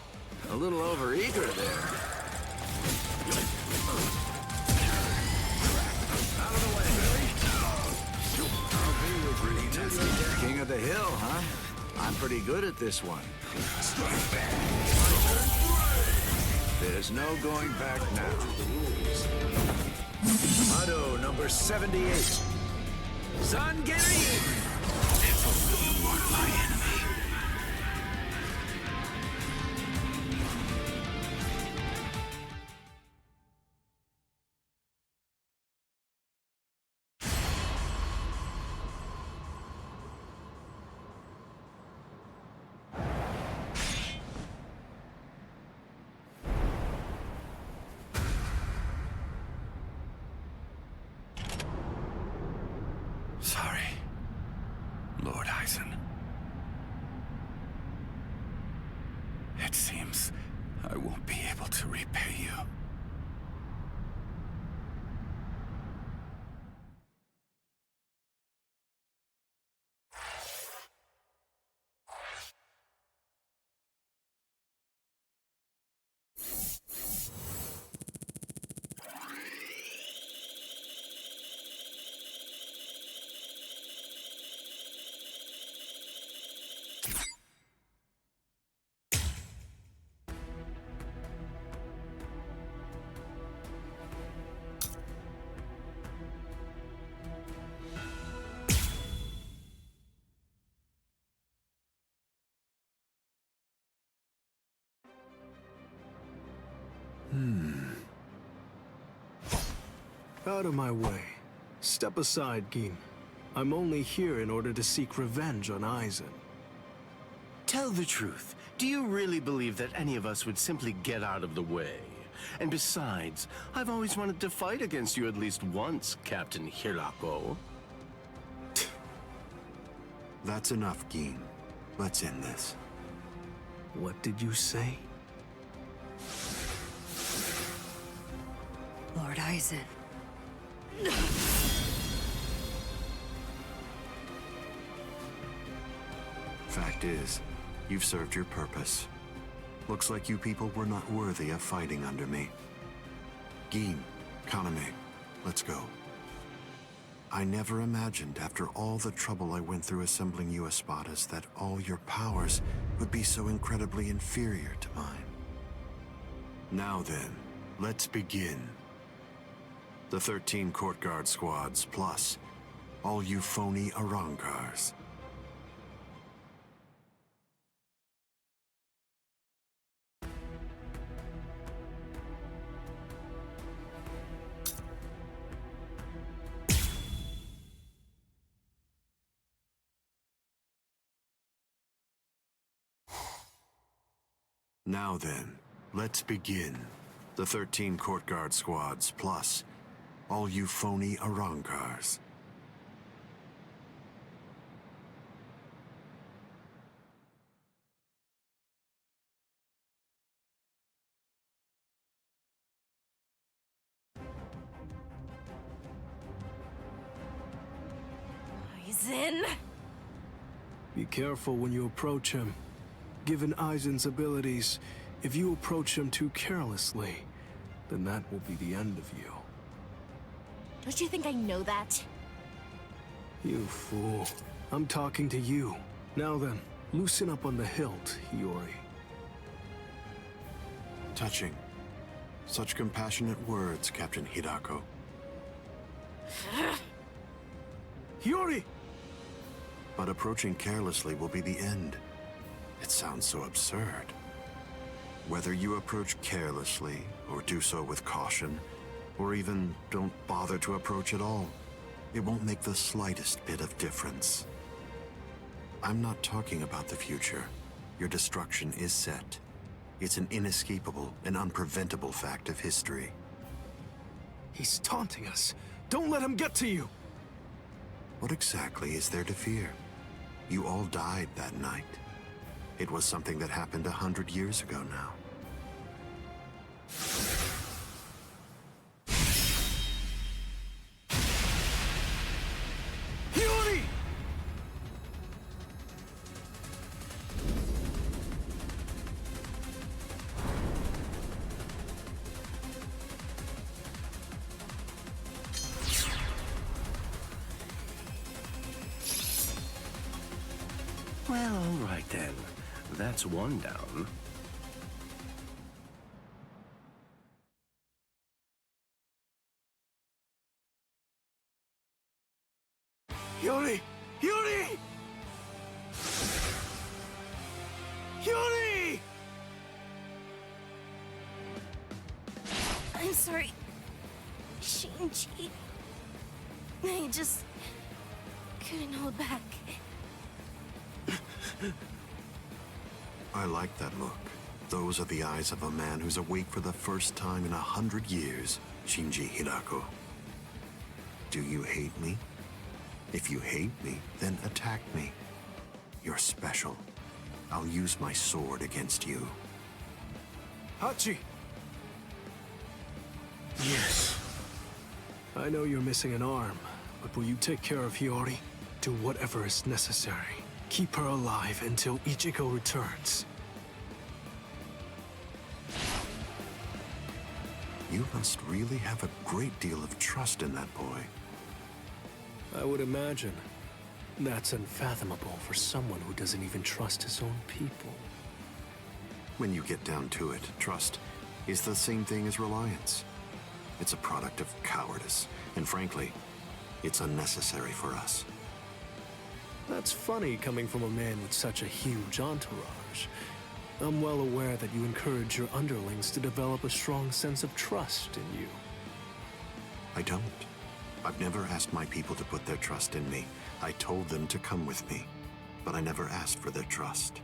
A little overeager there. Out of the way, Billy. King of the hill, huh? I'm pretty good at this one. There's no going back now. Motto number 78. Zangiri! If only you weren't my enemy. Sorry, Lord Eisen. It seems I won't be able to repay you. Out of my way. Step aside, Gin. I'm only here in order to seek revenge on Eisen. Tell the truth. Do you really believe that any of us would simply get out of the way? And besides, I've always wanted to fight against you at least once, Captain Hirako. That's enough, Gin. Let's end this. What did you say? Lord Eisen. Fact is, you've served your purpose. Looks like you people were not worthy of fighting under me. Gin, Kaname, let's go. I never imagined, after all the trouble I went through assembling you Espadas, that all your powers would be so incredibly inferior to mine. Now then, let's begin. The 13 court guard squads, plus all you phony Arankars. Now then, let's begin. The 13 court guard squads, plus all you phony Arankars. Eisen? Be careful when you approach him. Given Eisen's abilities, if you approach him too carelessly, then that will be the end of you. Don't you think I know that? You fool. I'm talking to you. Now then, loosen up on the hilt, Hiyori. Touching. Such compassionate words, Captain Hidako. Hiyori! But approaching carelessly will be the end. It sounds so absurd. Whether you approach carelessly, or do so with caution, or even don't bother to approach at all, it won't make the slightest bit of difference. I'm not talking about the future. Your destruction is set. It's an inescapable and unpreventable fact of history. He's taunting us. Don't let him get to you! What exactly is there to fear? You all died that night. It was something that happened 100 years ago now. Hiyori! Well, all right then. That's one down. Yuri! Yuri! Yuri! I'm sorry, Shinji. I just couldn't hold back. I like that look. Those are the eyes of a man who's awake for the first time in 100 years, Shinji Hirako. Do you hate me? If you hate me, then attack me. You're special. I'll use my sword against you. Hachi! Yes. I know you're missing an arm, but will you take care of Hiyori? Do whatever is necessary. Keep her alive until Ichigo returns. You must really have a great deal of trust in that boy. I would imagine. That's unfathomable for someone who doesn't even trust his own people. When you get down to it, trust is the same thing as reliance. It's a product of cowardice, and frankly, it's unnecessary for us. That's funny coming from a man with such a huge entourage. I'm well aware that you encourage your underlings to develop a strong sense of trust in you. I don't. I've never asked my people to put their trust in me. I told them to come with me, but I never asked for their trust.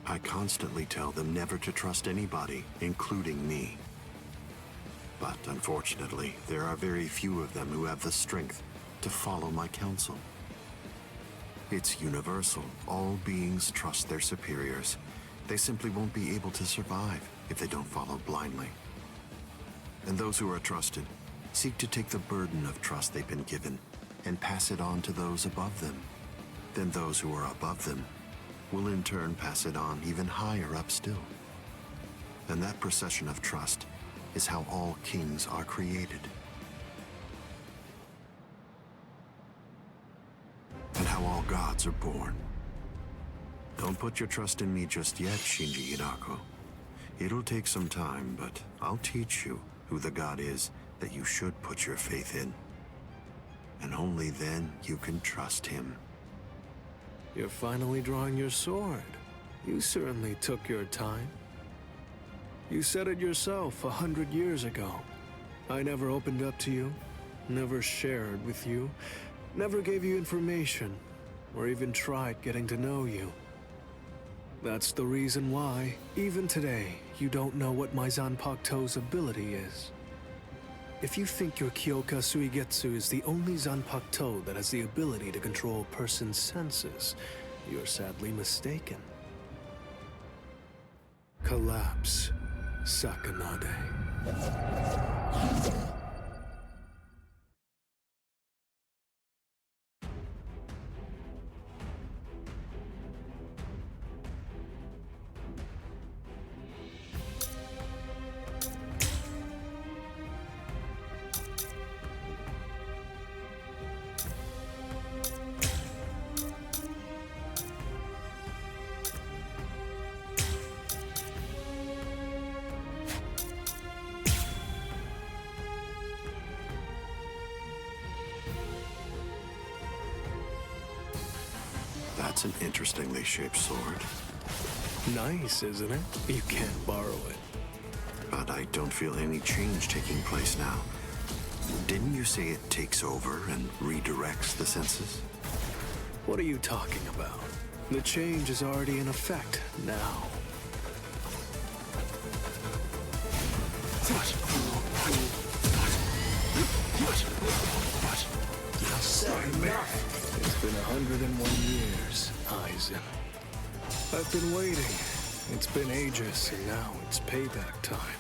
I constantly tell them never to trust anybody, including me. But unfortunately, there are very few of them who have the strength to follow my counsel. It's universal. All beings trust their superiors. They simply won't be able to survive if they don't follow blindly. And those who are trusted seek to take the burden of trust they've been given and pass it on to those above them. Then those who are above them will in turn pass it on even higher up still. And that procession of trust is how all kings are created. And how all gods are born. Don't put your trust in me just yet, Shinji Hirako. It'll take some time, but I'll teach you who the god is that you should put your faith in. And only then you can trust him. You're finally drawing your sword. You certainly took your time. You said it yourself 100 years ago. I never opened up to you, never shared with you, never gave you information, or even tried getting to know you. That's the reason why, even today, you don't know what my Zanpakuto's ability is. If you think your Kyoka Suigetsu is the only Zanpakuto that has the ability to control a person's senses, you're sadly mistaken. Collapse, Sakanade. That's an interestingly shaped sword. Nice, isn't it? You can't borrow it. But I don't feel any change taking place now. Didn't you say it takes over and redirects the senses? What are you talking about? The change is already in effect now. It's been 101 years, Aizen. I've been waiting. It's been ages, and now it's payback time.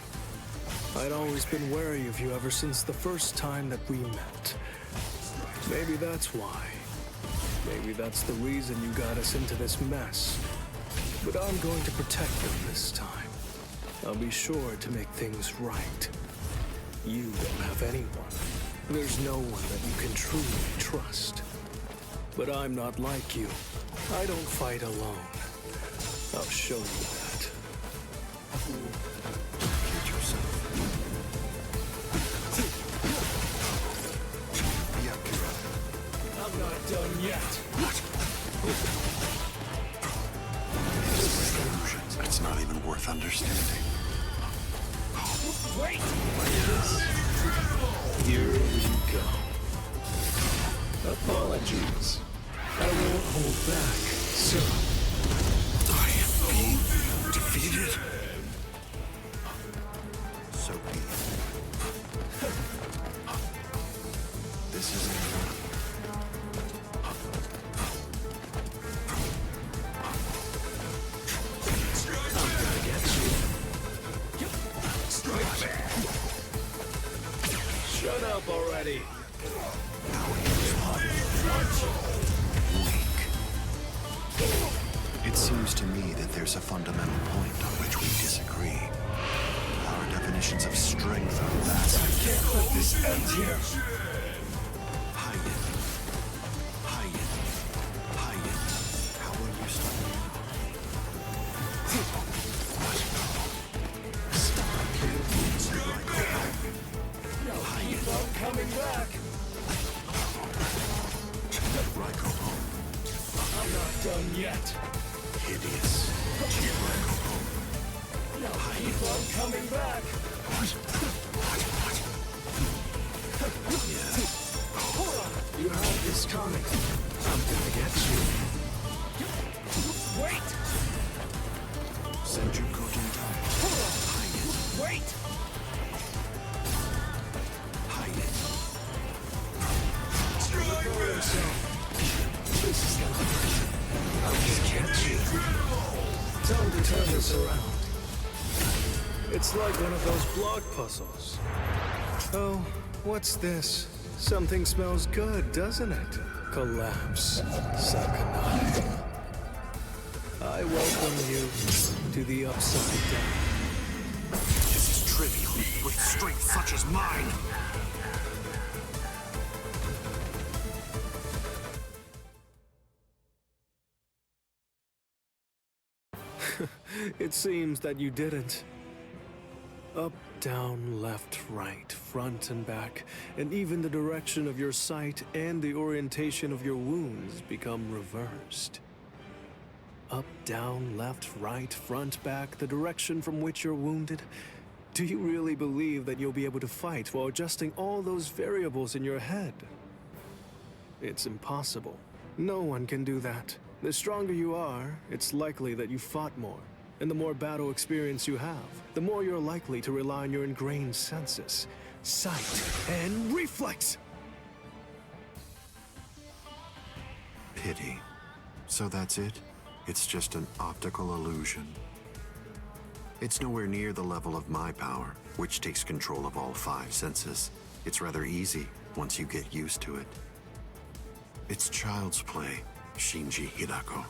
I'd always been wary of you ever since the first time that we met. Maybe that's why. Maybe that's the reason you got us into this mess. But I'm going to protect them this time. I'll be sure to make things right. You don't have anyone. There's no one that you can truly trust. But I'm not like you. I don't fight alone. I'll show you that. Get yourself. I'm not done yet. It's not even worth understanding. Wait! Here we go. Apologies. I won't hold back, sir. I am being defeated. So be it. This isn't fun. I'm gonna get you. Strike back. Shut up already. It seems to me that there's a fundamental point on which we disagree. Our definitions of strength are vast. I can't let this end here. Hide it. Hide it. Hide it. How will you stop me? Stop it. No, keep on coming back. Raiko home. I'm not done yet. Hideous. No, keep on coming back. Hold on. You have this coming. I'm gonna get you. Wait! Senjuko Dentai. Hold on. Wait! Hide it. This is not fair. I'll just catch you. Time to turn this around. It's like one of those block puzzles. Oh, what's this? Something smells good, doesn't it? Collapse, Sakanai. I welcome you to the Upside Down. This is trivial, with strength such as mine. It seems that you didn't. Up, down, left, right, front and back, and even the direction of your sight and the orientation of your wounds become reversed. Up, down, left, right, front, back, the direction from which you're wounded. Do you really believe that you'll be able to fight while adjusting all those variables in your head? It's impossible. No one can do that. The stronger you are, it's likely that you fought more. And the more battle experience you have, the more you're likely to rely on your ingrained senses, sight, and reflex! Pity. So that's it? It's just an optical illusion. It's nowhere near the level of my power, which takes control of all 5 senses. It's rather easy once you get used to it. It's child's play, Shinji Hidako.